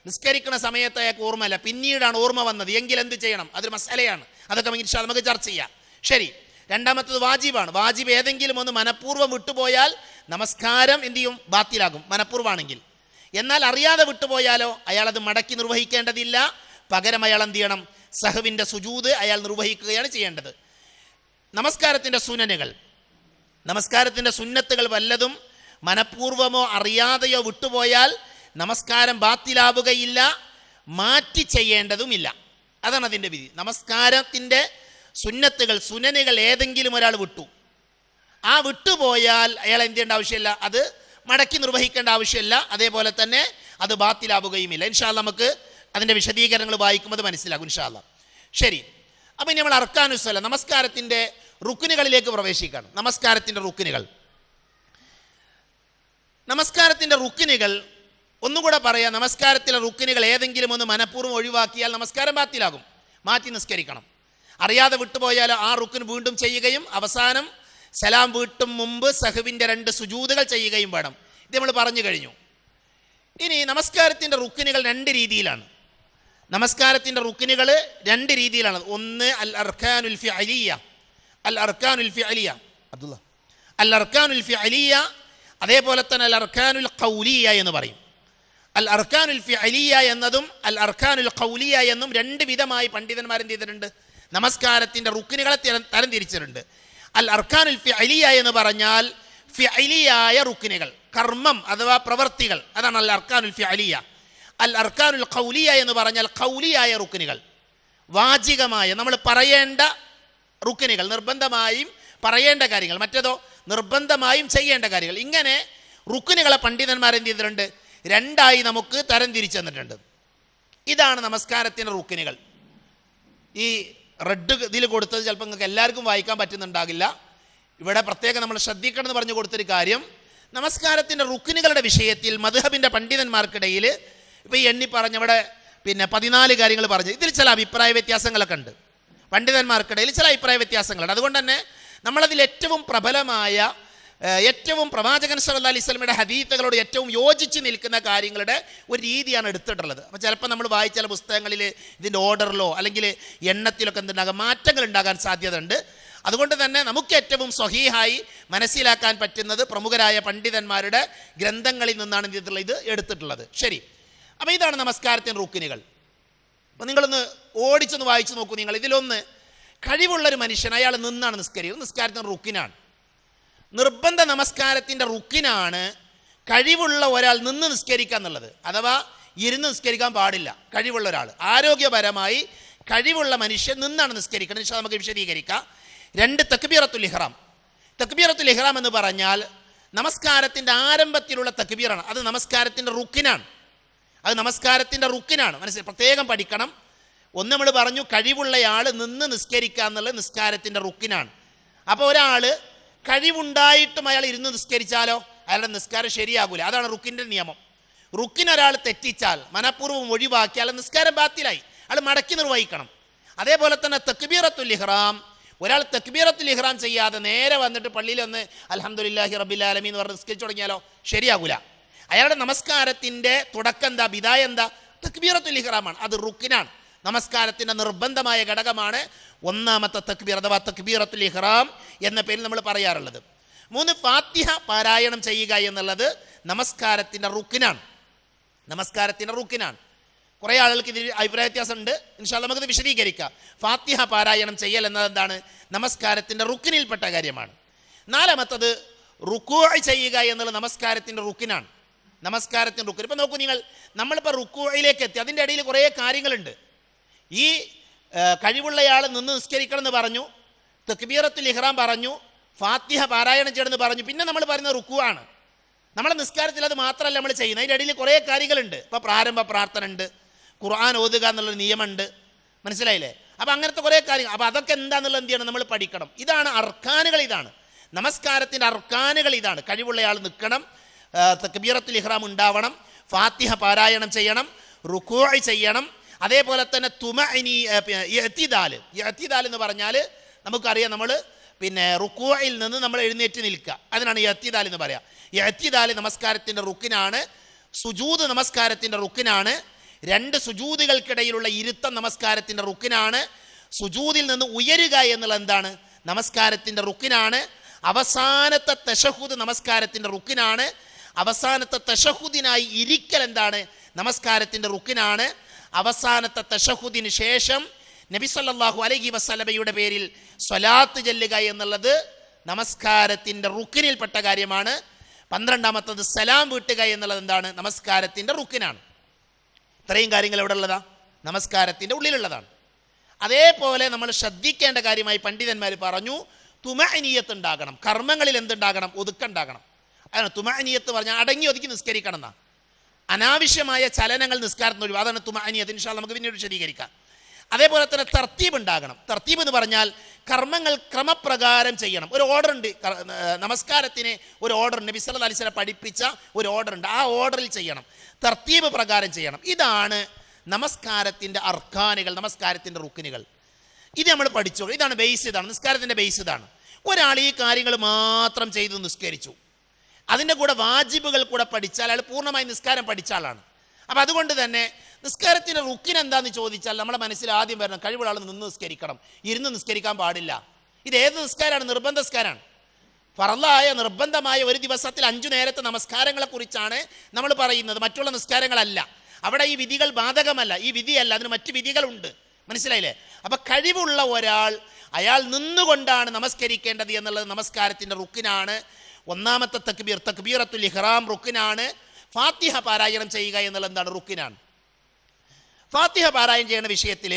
Speaker 2: നിസ്കരിക്കുന്ന സമയത്ത് അയാൾക്ക് ഓർമ്മയില്ല, പിന്നീടാണ് ഓർമ്മ വന്നത് എങ്കിൽ എന്ത് ചെയ്യണം? അതൊരു മസലയാണ്. അതൊക്കെ നമുക്ക് ചർച്ച ചെയ്യാം. ശരി, രണ്ടാമത്തത് വാജിബാണ്. വാജിബ് ഏതെങ്കിലും ഒന്ന് മനഃപൂർവ്വം വിട്ടുപോയാൽ നമസ്കാരം എന്ത് ചെയ്യും? ബാത്തിലാകും, മനഃപൂർവ്വമാണെങ്കിൽ. എന്നാൽ അറിയാതെ വിട്ടുപോയാലോ അയാൾ അത് മടക്കി നിർവഹിക്കേണ്ടതില്ല. പകരം അയാൾ എന്ത് ചെയ്യണം? സഹ്വിൻ്റെ സുജൂദ് അയാൾ നിർവഹിക്കുകയാണ് ചെയ്യേണ്ടത്. നമസ്കാരത്തിൻ്റെ സുനനുകൾ. നമസ്കാരത്തിൻ്റെ സുന്നത്തുകൾ വല്ലതും മനഃപൂർവമോ അറിയാതെയോ വിട്ടുപോയാൽ നമസ്കാരം ബാത്തിലാവുകയില്ല, മാറ്റി ചെയ്യേണ്ടതുമില്ല. അതാണ് അതിൻ്റെ വിധി. നമസ്കാരത്തിൻ്റെ സുന്നത്തുകൾ, സുനനുകൾ ഏതെങ്കിലും ഒരാൾ വിട്ടു, ആ വിട്ടുപോയാൽ അയാൾ എന്ത് ചെയ്യേണ്ട ആവശ്യമില്ല, അത് മടക്കി നിർവഹിക്കേണ്ട ആവശ്യമില്ല. അതേപോലെ തന്നെ അത് ബാത്തിലാവുകയുമില്ല. ഇൻഷാ അല്ലാഹ് നമുക്ക് അതിൻ്റെ വിശദീകരണങ്ങൾ വായിക്കുമ്പോൾ മനസ്സിലാകും ഇൻഷാ അല്ലാഹ്. ശരി, അപ്പം ഇനി നമ്മൾ അർക്കാനുസ്സലാ, നമസ്കാരത്തിൻ്റെ റുക്കിനുകളിലേക്ക് പ്രവേശിക്കണം. നമസ്കാരത്തിൻ്റെ റുക്കിനുകൾ ഒന്നുകൂടെ പറയാം. നമസ്കാരത്തിലെ റുക്കിനുകൾ ഏതെങ്കിലും ഒന്ന് മനഃപൂർവ്വം ഒഴിവാക്കിയാൽ നമസ്കാരം ബാത്തിലാകും, മാറ്റി നിസ്കരിക്കണം. അറിയാതെ വിട്ടുപോയാൽ ആ റുക്കിന് വീണ്ടും ചെയ്യുകയും അവസാനം സലാം വീട്ടും മുമ്പ് സഹവിൻ്റെ 2 സുജൂദുകൾ ചെയ്യുകയും വേണം. ഇത് നമ്മൾ പറഞ്ഞു കഴിഞ്ഞു. ഇനി നമസ്കാരത്തിൻ്റെ റുക്കിനുകൾ 2 രീതിയിലാണ്. നമസ്കാരത്തിൻ്റെ റുക്കിനുകൾ 2 രീതിയിലാണ്. ഒന്ന് അൽ അർക്കാനുൽ ഫിഅലിയ, അതേപോലെ തന്നെ അൽ അർക്കാനുൽ ഖൗലിയ എന്ന് പറയും. അൽ അർക്കാനുൽ ഫിഅലിയ എന്നതും അൽ അർക്കാനുൽ ഖൗലിയ എന്നും 2 വിധമായി പണ്ഡിതന്മാർ എന്ത് ചെയ്തിട്ടുണ്ട്, നമസ്കാരത്തിൻ്റെ റുക്കിനുകളെ തരംതിരിച്ചിട്ടുണ്ട്. അൽ അർക്കാനുൽ ഫിഅലിയ എന്ന് പറഞ്ഞാൽ ഫിഅലിയായ റുക്കിനുകൾ, കർമ്മം അഥവാ പ്രവർത്തികൾ, അതാണ് അൽ അർക്കാനുൽ ഫിഅലിയ. അൽ അർക്കാനുൽ ഖൗലിയ എന്ന് പറഞ്ഞാൽ ഖൗലിയായ റുക്കിനുകൾ, വാചികമായ നമ്മൾ പറയേണ്ട റുക്കിനുകൾ, നിർബന്ധമായും പറയേണ്ട കാര്യങ്ങൾ, മറ്റേതോ നിർബന്ധമായും ചെയ്യേണ്ട കാര്യങ്ങൾ. ഇങ്ങനെ റുക്കിനുകളെ പണ്ഡിതന്മാർ എന്ത് ചെയ്തിട്ടുണ്ട്, 2ആയി നമുക്ക് തരംതിരിച്ചു തന്നിട്ടുണ്ട്. ഇതാണ് നമസ്കാരത്തിൻ്റെ റുക്കിനുകൾ. ഈ റെഡ് ഇതിൽ കൊടുത്തത് ചിലപ്പോൾ നിങ്ങൾക്ക് എല്ലാവർക്കും വായിക്കാൻ പറ്റുന്നുണ്ടാകില്ല. ഇവിടെ പ്രത്യേകം നമ്മൾ ശ്രദ്ധിക്കണം എന്ന് പറഞ്ഞു കൊടുത്തൊരു കാര്യം, നമസ്കാരത്തിൻ്റെ റുക്കിനുകളുടെ വിഷയത്തിൽ മദ്ഹബിൻ്റെ പണ്ഡിതന്മാർക്കിടയിൽ ഇപ്പോൾ ഈ എണ്ണി പറഞ്ഞവിടെ 14 കാര്യങ്ങൾ പറഞ്ഞു. ഇതിൽ ചില അഭിപ്രായ വ്യത്യാസങ്ങളൊക്കെ ഉണ്ട്. പണ്ഡിതന്മാർക്കിടയിൽ ചില അഭിപ്രായ വ്യത്യാസങ്ങളുണ്ട്. അതുകൊണ്ട് തന്നെ നമ്മളതിൽ ഏറ്റവും പ്രബലമായ, ഏറ്റവും പ്രവാചകൻ സല്ലല്ലാഹു അലൈഹി വസല്ലമയുടെ ഹദീസുകളോട് ഏറ്റവും യോജിച്ച് നിൽക്കുന്ന കാര്യങ്ങളുടെ ഒരു രീതിയാണ് എടുത്തിട്ടുള്ളത്. അപ്പോൾ ചിലപ്പോൾ നമ്മൾ വായിച്ച ചില പുസ്തകങ്ങളിൽ ഇതിൻ്റെ ഓർഡറിലോ അല്ലെങ്കിൽ എണ്ണത്തിലൊക്കെ എന്തുണ്ടാകാം, മാറ്റങ്ങൾ ഉണ്ടാകാൻ സാധ്യതയുണ്ട്. അതുകൊണ്ട് തന്നെ നമുക്ക് ഏറ്റവും സ്വഹീഹായി മനസ്സിലാക്കാൻ പറ്റുന്നത് പ്രമുഖരായ പണ്ഡിതന്മാരുടെ ഗ്രന്ഥങ്ങളിൽ നിന്നാണ് ഇത് എടുത്തിട്ടുള്ളത്. ശരി, അപ്പോൾ ഇതാണ് നമസ്കാരത്തിൻ്റെ റുക്കിനുകൾ. അപ്പോൾ നിങ്ങളൊന്ന് ഓടിച്ചൊന്ന് വായിച്ചു നോക്കൂ. നിങ്ങൾ ഇതിലൊന്ന്, കഴിവുള്ളൊരു മനുഷ്യൻ അയാൾ നിന്നാണ് നിസ്കരിക്കുന്നത്, നിസ്കാരത്തിൻ്റെ റുക്കിനാണ്. നിർബന്ധ നമസ്കാരത്തിൻ്റെ റുക്കിനാണ് കഴിവുള്ള ഒരാൾ നിന്ന് നിസ്കരിക്കുക എന്നുള്ളത്. അഥവാ ഇരുന്ന് നിസ്കരിക്കാൻ പാടില്ല. കഴിവുള്ള ഒരാൾ, ആരോഗ്യപരമായി കഴിവുള്ള മനുഷ്യൻ നിന്നാണ് നിസ്കരിക്കണം. പക്ഷേ നമുക്ക് വിശദീകരിക്കാം. 2 തക്ബീറത്തുൽ ഇഹ്റാം. തക്ബീറത്തുൽ ഇഹ്റാം എന്ന് പറഞ്ഞാൽ നമസ്കാരത്തിൻ്റെ ആരംഭത്തിലുള്ള തക്ബീറാണ്. അത് നമസ്കാരത്തിൻ്റെ റുക്കിനാണ്. മനസ്സിലായി, പ്രത്യേകം പഠിക്കണം. ഒന്ന് നമ്മൾ പറഞ്ഞു, കഴിവുള്ളയാൾ നിന്ന് നിസ്കരിക്കുക എന്നുള്ളത് നിസ്കാരത്തിൻ്റെ റുക്കിനാണ്. അപ്പോൾ ഒരാൾ കഴിവുണ്ടായിട്ടും അയാൾ ഇരുന്ന് നിസ്കരിച്ചാലോ അയാളുടെ നിസ്കാരം ശരിയാകൂല. അതാണ് റുക്കിൻ്റെ നിയമം. റുക്കിനൊരാൾ തെറ്റിച്ചാൽ, മനഃപൂർവ്വം ഒഴിവാക്കിയാൽ നിസ്കാരം ബാത്തിലായി, അയാൾ മടക്കി നിർവഹിക്കണം. അതേപോലെ തന്നെ തക്ബീറത്തുൽ ഇഹ്റാം, ഒരാൾ തക്ബീറത്തുൽ ഇഹ്റാം ചെയ്യാതെ നേരെ വന്നിട്ട് പള്ളിയിൽ വന്ന് അൽഹംദുലില്ലാഹി റബ്ബിൽ ആലമീൻ എന്ന് പറഞ്ഞ് നിസ്കരിച്ചു തുടങ്ങിയാലോ ശരിയാകൂല. അയാളുടെ നമസ്കാരത്തിൻ്റെ തുടക്കം എന്താ, ബിദായ എന്താ, തക്ബീറത്തുൽ ഇഹ്റാമാണ്. അത് റുക്കിനാണ്, നമസ്കാരത്തിൻ്റെ നിർബന്ധമായ ഘടകമാണ്. 1ാമത്തെ തക്ബീർ അഥവാ തക്ബീറത്തുൽ ഇഹ്റാം എന്ന പേരിൽ നമ്മൾ പറയാറുള്ളത്. 3 ഫാത്തിഹ പാരായണം ചെയ്യുക എന്നുള്ളത് നമസ്കാരത്തിൻ്റെ റുക്കിനാണ്. കുറേ ആളുകൾക്ക് ഇതിൽ അഭിപ്രായ വ്യത്യാസം ഉണ്ട്. ഇൻഷാ അല്ലാഹ് നമുക്കിത് വിശദീകരിക്കാം. ഫാത്തിഹ പാരായണം ചെയ്യൽ എന്നത് എന്താണ്, നമസ്കാരത്തിൻ്റെ റുക്കിനിൽപ്പെട്ട കാര്യമാണ്. 4ാമത്തത് റുക്കൂ ചെയ്യുക എന്നുള്ളത് നമസ്കാരത്തിൻ്റെ റുക്കിനാണ്. ഇപ്പം നോക്കൂ നിങ്ങൾ, നമ്മളിപ്പോൾ റുക്കൂയിലേക്ക് എത്തി, അതിൻ്റെ ഇടയിൽ കുറേ കാര്യങ്ങളുണ്ട്. ഈ കഴിവുള്ളയാൾ നിന്ന് നിസ്കരിക്കണം എന്ന് പറഞ്ഞു, തക്ബീറത്തുൽ ഇഹ്റാം പറഞ്ഞു, ഫാത്തിഹ പാരായണം ചെയ്യണമെന്ന് പറഞ്ഞു, പിന്നെ നമ്മൾ പറയുന്ന റുക്കൂ ആണ്. നമ്മളെ നിസ്കാരത്തിൽ അത് മാത്രമല്ല നമ്മൾ ചെയ്യുന്നത്, അതിൻ്റെ ഇടയിൽ കുറേ കാര്യങ്ങളുണ്ട്. ഇപ്പോൾ പ്രാരംഭ പ്രാർത്ഥന ഉണ്ട്, ഖുർആൻ ഓതുക എന്നുള്ളൊരു നിയമമുണ്ട്, മനസ്സിലായില്ലേ? അപ്പോൾ അങ്ങനത്തെ കുറേ കാര്യങ്ങൾ. അപ്പോൾ അതൊക്കെ എന്താണെന്നുള്ളത് എന്ത് ചെയ്യണം, നമ്മൾ പഠിക്കണം. ഇതാണ് അർക്കാനുകൾ. ഇതാണ് നമസ്കാരത്തിൻ്റെ അർക്കാനുകൾ. ഇതാണ് കഴിവുള്ളയാൾ നിൽക്കണം, തക്ബീറത്തുൽ ഇഹ്റാം ഉണ്ടാവണം, ഫാത്തിഹ പാരായണം ചെയ്യണം, റുക്കൂ ചെയ്യണം. അതേപോലെ തന്നെ ഇഅ്തിദാൽ എന്ന് പറഞ്ഞാൽ നമുക്കറിയാം, നമ്മൾ റുക്കൂഇൽ നിന്ന് നമ്മൾ എഴുന്നേറ്റ് നിൽക്കുക, അതിനാണ് ഇഅ്തിദാൽ എന്ന് പറയാം. ഇഅ്തിദാൽ നമസ്കാരത്തിൻ്റെ റുക്കിനാണ്. സുജൂദ് നമസ്കാരത്തിൻ്റെ റുക്കിനാണ്. 2 സുജൂദുകൾക്കിടയിലുള്ള ഇരുത്തം നമസ്കാരത്തിൻ്റെ റുക്കിനാണ്. സുജൂദിൽ നിന്ന് ഉയരുക എന്നുള്ളത് എന്താണ്, നമസ്കാരത്തിൻ്റെ റുക്കിനാണ്. അവസാനത്തെ തശഹുദ് നമസ്കാരത്തിൻ്റെ റുക്കിനാണ്. അവസാനത്തെ തശഹുദിനായി ഇരിക്കൽ എന്താണ്, നമസ്കാരത്തിൻ്റെ റുക്കിനാണ്. അവസാനത്തെ തശഹുദിന് ശേഷം നബി സല്ലല്ലാഹു അലൈഹി വസല്ലമയുടെ പേരിൽ സ്വലാത്ത് ചൊല്ലുക എന്നുള്ളത് നമസ്കാരത്തിൻ്റെ റുക്കിനിൽപ്പെട്ട കാര്യമാണ്. 12ാമത്തത് സലാം വീട്ടുക എന്നുള്ളത് എന്താണ്? നമസ്കാരത്തിൻ്റെ റുക്കിനാണ്. ഇത്രയും കാര്യങ്ങൾ എവിടെ ഉള്ളതാ? നമസ്കാരത്തിൻ്റെ ഉള്ളിലുള്ളതാണ്. അതേപോലെ നമ്മൾ ശ്രദ്ധിക്കേണ്ട കാര്യമായി പണ്ഡിതന്മാർ പറഞ്ഞു, തുമഅനിയത്ത് ഉണ്ടാകണം. കർമ്മങ്ങളിൽ എന്തുണ്ടാകണം? ഒതുക്കുണ്ടാകണം. അതാണ് തുമഅനിയത്ത് പറഞ്ഞാൽ അടങ്ങി ഒതുക്കി നിസ്കരിക്കണം എന്നാ. അനാവശ്യമായ ചലനങ്ങൾ നിസ്കാരത്തിന് ഒഴിവ്. അതാണ് തുമഅനിയത്ത്. ഇൻഷാ അല്ലാഹ് നമുക്ക് പിന്നീട് വിശദീകരിക്കാം. അതേപോലെ തന്നെ തർത്തീബ് ഉണ്ടാകണം. തർത്തീബ് എന്ന് പറഞ്ഞാൽ കർമ്മങ്ങൾ ക്രമപ്രകാരം ചെയ്യണം. ഒരു ഓർഡർ ഉണ്ട്. നമസ്കാരത്തിന് ഒരു ഓർഡർ ഉണ്ട്. നബി സല്ലല്ലാഹു അലൈഹി വസല്ലം പഠിപ്പിച്ച ഒരു ഓർഡർ ഉണ്ട്. ആ ഓർഡറിൽ ചെയ്യണം, തർത്തീബ് പ്രകാരം ചെയ്യണം. ഇതാണ് നമസ്കാരത്തിൻ്റെ അർക്കാനുകൾ, നമസ്കാരത്തിൻ്റെ റുക്കിനുകൾ. ഇത് നമ്മൾ പഠിച്ചു. ഇതാണ് ബേസ്. ഇതാണ് നിസ്കാരത്തിൻ്റെ ബേസ്. ഇതാണ്. ഒരാൾ ഈ കാര്യങ്ങൾ മാത്രം ചെയ്ത് നിസ്കരിച്ചു, അതിൻ്റെ കൂടെ വാജിബുകൾ കൂടെ പഠിച്ചാൽ അയാൾ പൂർണ്ണമായി നിസ്കാരം പഠിച്ച ആളാണ്. അപ്പം അതുകൊണ്ട് തന്നെ നിസ്കാരത്തിൻ്റെ റുക്കിന് എന്താണെന്ന് ചോദിച്ചാൽ നമ്മുടെ മനസ്സിൽ ആദ്യം വരണം, കഴിവുള്ള ആൾ നിന്ന് നിസ്കരിക്കണം, ഇരുന്ന് നിസ്കരിക്കാൻ പാടില്ല. ഇത് ഏത് നിസ്കാരമാണ്? നിർബന്ധ നിസ്കാരമാണ്. ഫർളായ നിർബന്ധമായ ഒരു ദിവസത്തിൽ 5 നേരത്തെ നമസ്കാരങ്ങളെക്കുറിച്ചാണ് നമ്മൾ പറയുന്നത്, മറ്റുള്ള നിസ്കാരങ്ങളല്ല. അവിടെ ഈ വിധികൾ ബാധകമല്ല. ഈ വിധിയല്ല, അതിന് മറ്റു വിധികളുണ്ട്. മനസ്സിലായില്ലേ? അപ്പം കഴിവുള്ള ഒരാൾ അയാൾ നിന്നുകൊണ്ടാണ് നമസ്കരിക്കേണ്ടത് എന്നുള്ളത് നമസ്കാരത്തിൻ്റെ റുക്കിനാണ്. 1ാമത്തെ തക്ബീർ, തക്ബീറത്തുൽ ഇഹ്റാം റുക്കിനാണ്. ഫാത്തിഹ പാരായണം ചെയ്യുക എന്നുള്ളത് എന്താണ്? റുക്കിനാണ്. ഫാത്തിഹ പാരായണം ചെയ്യുന്ന വിഷയത്തിൽ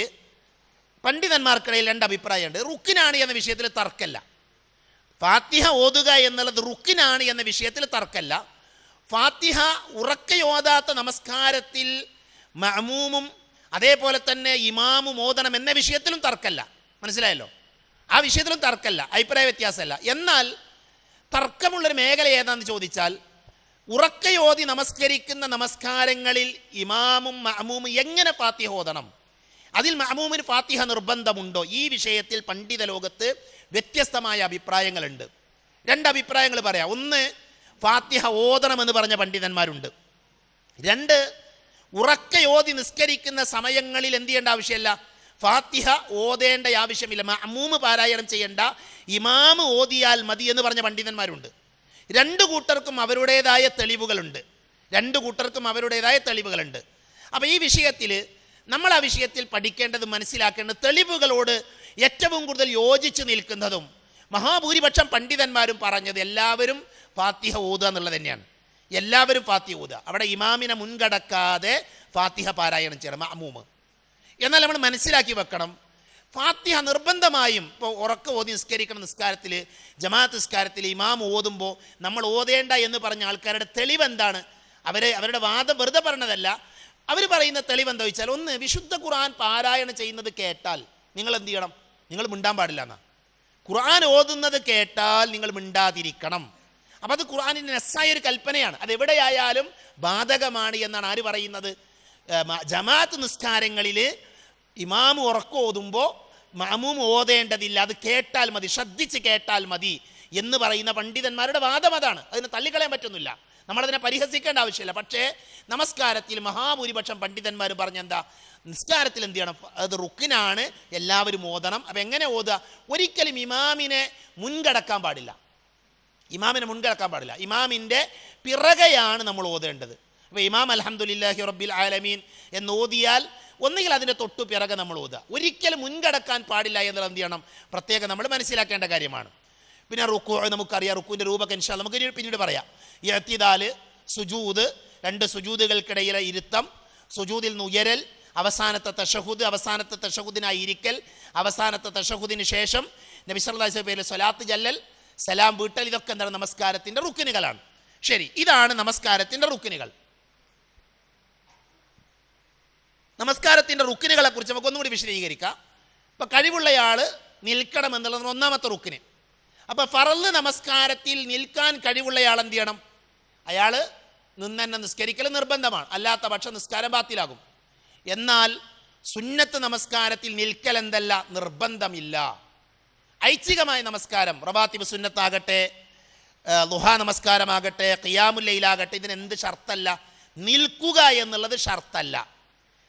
Speaker 2: പണ്ഡിതന്മാർക്കിടയിൽ 2 അഭിപ്രായമുണ്ട്. റുക്കിനാണ് എന്ന വിഷയത്തിൽ തർക്കമല്ല. ഫാത്തിഹ ഓതുക എന്നുള്ളത് റുക്കിനാണ് എന്ന വിഷയത്തിൽ തർക്കമല്ല. ഫാത്തിഹ ഉറക്കയോതാത്ത നമസ്കാരത്തിൽ മഅമൂമും അതേപോലെ തന്നെ ഇമാമും ഓതണം എന്ന വിഷയത്തിലും തർക്കമല്ല. മനസ്സിലായല്ലോ? ആ വിഷയത്തിലും തർക്കമല്ല, അഭിപ്രായ വ്യത്യാസമല്ല. എന്നാൽ തർക്കമുള്ളൊരു മേഖല ഏതാണെന്ന് ചോദിച്ചാൽ, ഉറക്കയോതി നമസ്കരിക്കുന്ന നമസ്കാരങ്ങളിൽ ഇമാമും മഅമൂമും എങ്ങനെ ഫാത്തിഹ ഓതണം, അതിൽ മഅമൂമിന് ഫാത്തിഹ നിർബന്ധമുണ്ടോ? ഈ വിഷയത്തിൽ പണ്ഡിത ലോകത്ത് വ്യത്യസ്തമായ അഭിപ്രായങ്ങളുണ്ട്. 2 അഭിപ്രായങ്ങൾ പറയാം. ഒന്ന്, ഫാത്തിഹ ഓതണമെന്ന് പറഞ്ഞ പണ്ഡിതന്മാരുണ്ട്. 2, ഉറക്കയോതി നിസ്കരിക്കുന്ന സമയങ്ങളിൽ എന്ത് ചെയ്യേണ്ട ആവശ്യമില്ല, ഫാത്തിഹ ഓതേണ്ട ആവശ്യമില്ല, മഅമൂമ് പാരായണം ചെയ്യേണ്ട, ഇമാമ് ഓതിയാൽ മതി എന്ന് പറഞ്ഞ പണ്ഡിതന്മാരുണ്ട്. 2 കൂട്ടർക്കും അവരുടേതായ തെളിവുകളുണ്ട്. 2 കൂട്ടർക്കും അവരുടേതായ തെളിവുകളുണ്ട്. അപ്പോൾ ഈ വിഷയത്തിൽ നമ്മൾ ആ വിഷയത്തിൽ പഠിക്കേണ്ടത്, മനസ്സിലാക്കേണ്ടത്, തെളിവുകളോട് ഏറ്റവും കൂടുതൽ യോജിച്ച് നിൽക്കുന്നതും മഹാഭൂരിപക്ഷം പണ്ഡിതന്മാരും പറഞ്ഞത് എല്ലാവരും ഫാത്തിഹ ഓതുക എന്നുള്ളത് തന്നെയാണ്. എല്ലാവരും ഫാത്തിഹ ഓതുക. അവിടെ ഇമാമിനെ മുൻകടക്കാതെ ഫാത്തിഹ പാരായണം ചെയ്യണം മഅമൂമ്. എന്നാൽ നമ്മൾ മനസ്സിലാക്കി വെക്കണം, ഫാത്തിഹ നിർബന്ധമായും ഇപ്പോൾ ഉറക്ക ഓതി നിസ്കരിക്കണം നിസ്കാരത്തിൽ, ജമാഅത്ത് നിസ്കാരത്തിൽ ഇമാം ഓതുമ്പോൾ നമ്മൾ ഓതേണ്ട എന്ന് പറഞ്ഞ ആൾക്കാരുടെ തെളിവ് എന്താണ്? അവരുടെ വാദം വെറുതെ പറഞ്ഞതല്ല. അവർ പറയുന്ന തെളിവ് എന്താ വെച്ചാൽ, ഒന്ന്, വിശുദ്ധ ഖുർആൻ പാരായണം ചെയ്യുന്നത് കേട്ടാൽ നിങ്ങൾ എന്ത് ചെയ്യണം? നിങ്ങൾ മിണ്ടാൻ പാടില്ല എന്നാ. ഖുർആൻ ഓതുന്നത് കേട്ടാൽ നിങ്ങൾ മിണ്ടാതിരിക്കണം. അപ്പം അത് ഖുർആനിൻ്റെ നസ്സായ ഒരു കൽപ്പനയാണ്. അതെവിടെയായാലും ബാധകമാണ് എന്നാണ് ആര് പറയുന്നത്? ജമാഅത്ത് നിസ്കാരങ്ങളിൽ ഇമാം ഉറക്കം ഓതുമ്പോൾ മഅമൂം ഓതേണ്ടതില്ല, അത് കേട്ടാൽ മതി, ശ്രദ്ധിച്ച് കേട്ടാൽ മതി എന്ന് പറയുന്ന പണ്ഡിതന്മാരുടെ വാദം അതാണ്. അതിന് തള്ളിക്കളയാൻ പറ്റുന്നില്ല, നമ്മളതിനെ പരിഹസിക്കേണ്ട ആവശ്യമില്ല. പക്ഷേ നമസ്കാരത്തിൽ മഹാഭൂരിപക്ഷം പണ്ഡിതന്മാർ പറഞ്ഞെന്താ, നിസ്കാരത്തിൽ എന്ത് ചെയ്യണം? അത് റുക്കിനാണ്, എല്ലാവരും ഓതണം. അപ്പം എങ്ങനെ ഓതുക? ഒരിക്കലും ഇമാമിനെ മുൻകടക്കാൻ പാടില്ല. ഇമാമിനെ മുൻകടക്കാൻ പാടില്ല. ഇമാമിൻ്റെ പിറകെയാണ് നമ്മൾ ഓതേണ്ടത്. അപ്പോൾ ഇമാം അൽഹംദുലില്ലാഹി റബ്ബിൽ ആലമീൻ എന്ന് ഓതിയാൽ ഒന്നുകിൽ അതിൻ്റെ തൊട്ടു പിറകെ നമ്മൾ ഓതുക. ഒരിക്കലും മുൻകടക്കാൻ പാടില്ല എന്നുള്ളത് എന്ത് ചെയ്യണം? പ്രത്യേകം നമ്മൾ മനസ്സിലാക്കേണ്ട കാര്യമാണ്. പിന്നെ റുക്കൂ നമുക്കറിയാം, റുക്കൂൻ്റെ രൂപമൊക്കെ ഇൻഷാ അല്ലാഹ് നമുക്ക് പിന്നീട് പറയാം. ഇഅ്തിദാൽ, സുജൂദ്, 2 സുജൂദുകൾക്കിടയിലെ ഇരുത്തം, സുജൂദിൽ നിന്ന് ഉയരൽ, അവസാനത്തെ തശഹുദ്, അവസാനത്തെ തശഹുദിനായി ഇരിക്കൽ, അവസാനത്തെ തശഹുദിന് ശേഷം നബി സല്ലല്ലാഹു അലൈഹി വസല്ലം പേരിൽ സ്വലാത്ത് ചൊല്ലൽ, സലാം വീട്ടൽ, ഇതൊക്കെ എന്താണ്? നമസ്കാരത്തിൻ്റെ റുക്കിനുകളാണ്. ശരി, ഇതാണ് നമസ്കാരത്തിൻ്റെ റുക്കിനുകൾ. നമസ്കാരത്തിൻ്റെ റുക്കിനുകളെ കുറിച്ച് നമുക്ക് ഒന്നുകൂടി വിശദീകരിക്കാം. ഇപ്പം കഴിവുള്ളയാൾ നിൽക്കണം എന്നുള്ളത് 1ാമത്തെ റുക്കിന്. അപ്പം ഫറള് നമസ്കാരത്തിൽ നിൽക്കാൻ കഴിവുള്ളയാൾ എന്ത് ചെയ്യണം? അയാൾ നിന്നെ നിസ്കരിക്കൽ നിർബന്ധമാണ്, അല്ലാത്ത പക്ഷം നിസ്കാരം ബാത്തിലാകും. എന്നാൽ സുന്നത്ത് നമസ്കാരത്തിൽ നിൽക്കൽ എന്തല്ല? നിർബന്ധമില്ല. ഐച്ഛികമായ നമസ്കാരം, റവാത്തിബ് സുന്നത്താകട്ടെ, ളുഹാ നമസ്കാരമാകട്ടെ, ഖിയാമുൽ ലൈലാകട്ടെ, ഇതിനെന്ത് ഷർത്തല്ല? നിൽക്കുക എന്നുള്ളത് ഷർത്തല്ല.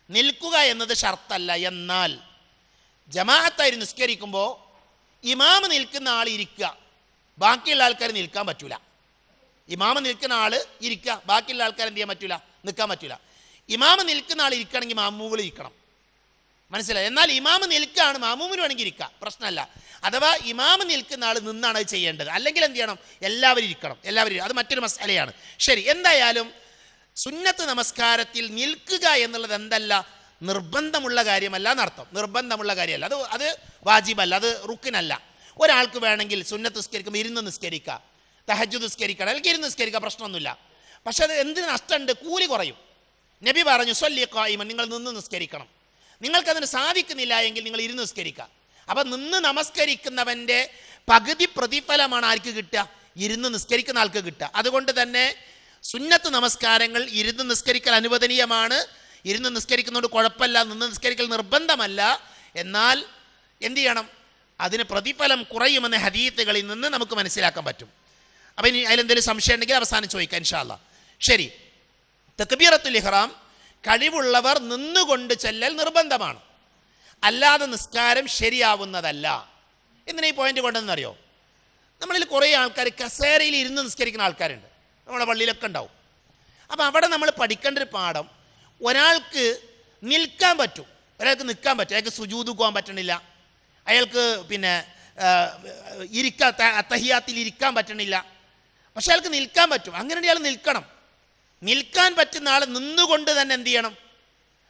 Speaker 2: നിൽക്കുക എന്നത് ഷർത്തല്ല. എന്നാൽ ജമാഅത്തായി നിസ്കരിക്കുമ്പോൾ ഇമാമ് നിൽക്കുന്ന ആൾ ഇരിക്കുക, ബാക്കിയുള്ള ആൾക്കാർ നിൽക്കാൻ പറ്റൂല. ഇമാമ് നിൽക്കുന്ന ആൾ ഇരിക്കുക, ബാക്കിയുള്ള ആൾക്കാർ എന്ത് ചെയ്യാൻ പറ്റൂല? നിൽക്കാൻ പറ്റൂല. ഇമാമ് നിൽക്കുന്ന ആൾ ഇരിക്കണമെങ്കിൽ മാമൂകൾ ഇരിക്കണം. മനസ്സിലായി? എന്നാൽ ഇമാമ് നിൽക്കുകയാണ്, മാമൂമിന് വേണമെങ്കിൽ ഇരിക്കാം, പ്രശ്നമല്ല. അഥവാ ഇമാമ് നിൽക്കുന്ന ആൾ നിന്നാണ് അത് ചെയ്യേണ്ടത്. അല്ലെങ്കിൽ എന്ത് ചെയ്യണം? എല്ലാവരും ഇരിക്കണം, എല്ലാവരും. അത് മറ്റൊരു മസലയാണ്. ശരി, എന്തായാലും സുന്നത്ത് നമസ്കാരത്തിൽ നിൽക്കുക എന്നുള്ളത് എന്തല്ല, നിർബന്ധമുള്ള കാര്യമല്ല എന്നർത്ഥം. നിർബന്ധമുള്ള കാര്യമല്ല, അത് വാജിബല്ല, അത് റുക്കിനല്ല. ഒരാൾക്ക് വേണമെങ്കിൽ സുന്നത്ത് നിസ്കരിക്കുമ്പോൾ ഇരുന്ന് നിസ്കരിക്കുക, തഹജ്ജുദ് നിസ്കരിക്കണം, അല്ലെങ്കിൽ ഇരുന്ന് നിസ്കരിക്കുക, പ്രശ്നമൊന്നുമില്ല. പക്ഷെ അത് എന്തിന് നഷ്ടമുണ്ട്? കൂലി കുറയും. നബി പറഞ്ഞു സ്വല്ലി ഖായിമൻ, നിങ്ങൾ നിന്ന് നിസ്കരിക്കണം. നിങ്ങൾക്കതിന് സാധിക്കുന്നില്ല എങ്കിൽ നിങ്ങൾ ഇരുന്ന് നിസ്കരിക്കുക. അപ്പം നിന്ന് നമസ്കരിക്കുന്നവൻ്റെ പകുതി പ്രതിഫലമാണ് ആർക്ക് കിട്ടുക? ഇരുന്ന് നിസ്കരിക്കുന്ന ആൾക്ക് കിട്ടുക. അതുകൊണ്ട് തന്നെ സുന്നത്ത് നമസ്കാരങ്ങൾ ഇരുന്ന് നിസ്കരിക്കൽ അനുവദനീയമാണ്. ഇരുന്ന് നിസ്കരിക്കുന്നതുകൊണ്ട് കുഴപ്പമില്ല, നിന്ന് നിസ്കരിക്കൽ നിർബന്ധമല്ല. എന്നാൽ എന്ത് ചെയ്യണം? അതിന് പ്രതിഫലം കുറയുമെന്ന ഹദീത്തുകളിൽ നിന്ന് നമുക്ക് മനസ്സിലാക്കാൻ പറ്റും. അപ്പം ഇനി അതിലെന്തെങ്കിലും സംശയം ഉണ്ടെങ്കിൽ അവസാനം ചോദിക്കാം ഇൻഷാ അല്ലാ. ശരി, തക്ബീറത്തുൽ ഇഹ്റാം കഴിവുള്ളവർ നിന്നുകൊണ്ട് ചെല്ലൽ നിർബന്ധമാണ്, അല്ലാതെ നിസ്കാരം ശരിയാവുന്നതല്ല. എന്തിനാ ഈ പോയിന്റ് കൊണ്ടെന്നറിയോ? നമ്മളിൽ കുറേ ആൾക്കാർ കസേരയിൽ ഇരുന്ന് നിസ്കരിക്കുന്ന ആൾക്കാരുണ്ട്, നമ്മുടെ പള്ളിയിലൊക്കെ ഉണ്ടാവും. അപ്പം അവിടെ നമ്മൾ പഠിക്കേണ്ട ഒരു പാഠം, ഒരാൾക്ക് നിൽക്കാൻ പറ്റും, ഒരാൾക്ക് നിൽക്കാൻ പറ്റും. അയാൾക്ക് സുജൂദ് പോകാൻ പറ്റണില്ല, അയാൾക്ക് പിന്നെ തഹിയാത്തിൽ ഇരിക്കാൻ പറ്റണില്ല, പക്ഷെ അയാൾക്ക് നിൽക്കാൻ പറ്റും. അങ്ങനെ അയാൾ നിൽക്കണം. നിൽക്കാൻ പറ്റുന്ന ആൾ നിന്നുകൊണ്ട് തന്നെ എന്ത് ചെയ്യണം?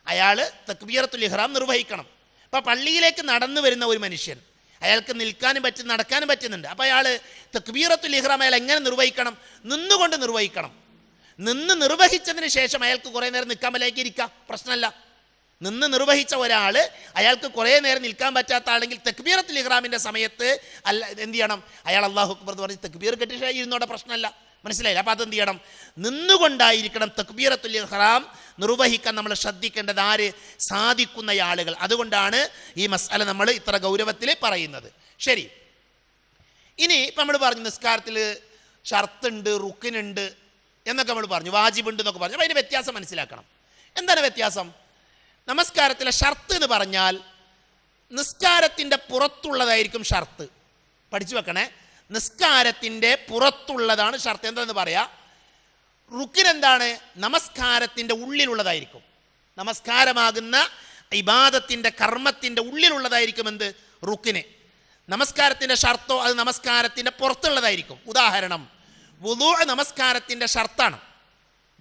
Speaker 2: അയാൾ തക്ബീറത്തുൽ ഇഹ്റാം നിർവഹിക്കണം. അപ്പം പള്ളിയിലേക്ക് നടന്നു വരുന്ന ഒരു മനുഷ്യൻ, അയാൾക്ക് നിൽക്കാനും പറ്റും, നടക്കാനും പറ്റുന്നുണ്ട്. അപ്പം അയാൾ തക്ബീറത്തുൽ ഇഹ്റാം അയാൾ എങ്ങനെ നിർവഹിക്കണം? നിന്നുകൊണ്ട് നിർവഹിക്കണം. നിന്ന് നിർവഹിച്ചതിന് ശേഷം അയാൾക്ക് കുറേ നേരം നിൽക്കാൻ പറ്റിലേക്ക് ഇരിക്കാം, പ്രശ്നമല്ല. നിന്ന് നിർവഹിച്ച ഒരാൾ അയാൾക്ക് കുറേ നേരം നിൽക്കാൻ പറ്റാത്ത ആണെങ്കിൽ തക്ബീറത്തുൽ ഇഹ്റാമിൻ്റെ സമയത്ത് എന്ത് ചെയ്യണം? അയാൾ അല്ലാഹു അക്ബർ എന്ന് പറഞ്ഞ് തക്ബീർ കെട്ടി ഇരുന്നോടെ, പ്രശ്നമല്ല. മനസ്സിലായില്ല? അപ്പം അതെന്ത് ചെയ്യണം? നിന്നുകൊണ്ടായിരിക്കണം തക്ബീറത്തുൽ ഇഹ്റാം നിർവഹിക്കാൻ നമ്മൾ ശ്രദ്ധിക്കേണ്ടത്. ആര്? സാധിക്കുന്ന ആളുകൾ. അതുകൊണ്ടാണ് ഈ മസ്അല നമ്മൾ ഇത്ര ഗൗരവത്തിൽ പറയുന്നത്. ശരി, ഇനി ഇപ്പം നമ്മൾ പറഞ്ഞു നിസ്കാരത്തിൽ ഷർത്തുണ്ട്, റുക്കിനുണ്ട് എന്നൊക്കെ നമ്മൾ പറഞ്ഞു, വാജിബുണ്ട് എന്നൊക്കെ പറഞ്ഞു. അപ്പം അതിൻ്റെ വ്യത്യാസം മനസ്സിലാക്കണം. എന്താണ് വ്യത്യാസം? നമസ്കാരത്തിലെ ഷർത്ത് എന്ന് പറഞ്ഞാൽ നിസ്കാരത്തിൻ്റെ പുറത്തുള്ളതായിരിക്കും ഷർത്ത്. പഠിച്ചു വെക്കണേ, നിസ്കാരത്തിൻ്റെ പുറത്തുള്ളതാണ് ഷർത്ത്. എന്താണെന്ന് പറയാ? റുക്കിൻ എന്താണ്? നമസ്കാരത്തിൻ്റെ ഉള്ളിലുള്ളതായിരിക്കും. നമസ്കാരമാകുന്ന ഇബാദത്തിൻ്റെ കർമ്മത്തിൻ്റെ ഉള്ളിലുള്ളതായിരിക്കും എന്ത്? റുക്കിന്. നമസ്കാരത്തിൻ്റെ ഷർത്തോ അത് നമസ്കാരത്തിൻ്റെ പുറത്തുള്ളതായിരിക്കും. ഉദാഹരണം, വുളൂ നമസ്കാരത്തിൻ്റെ ഷർത്താണ്.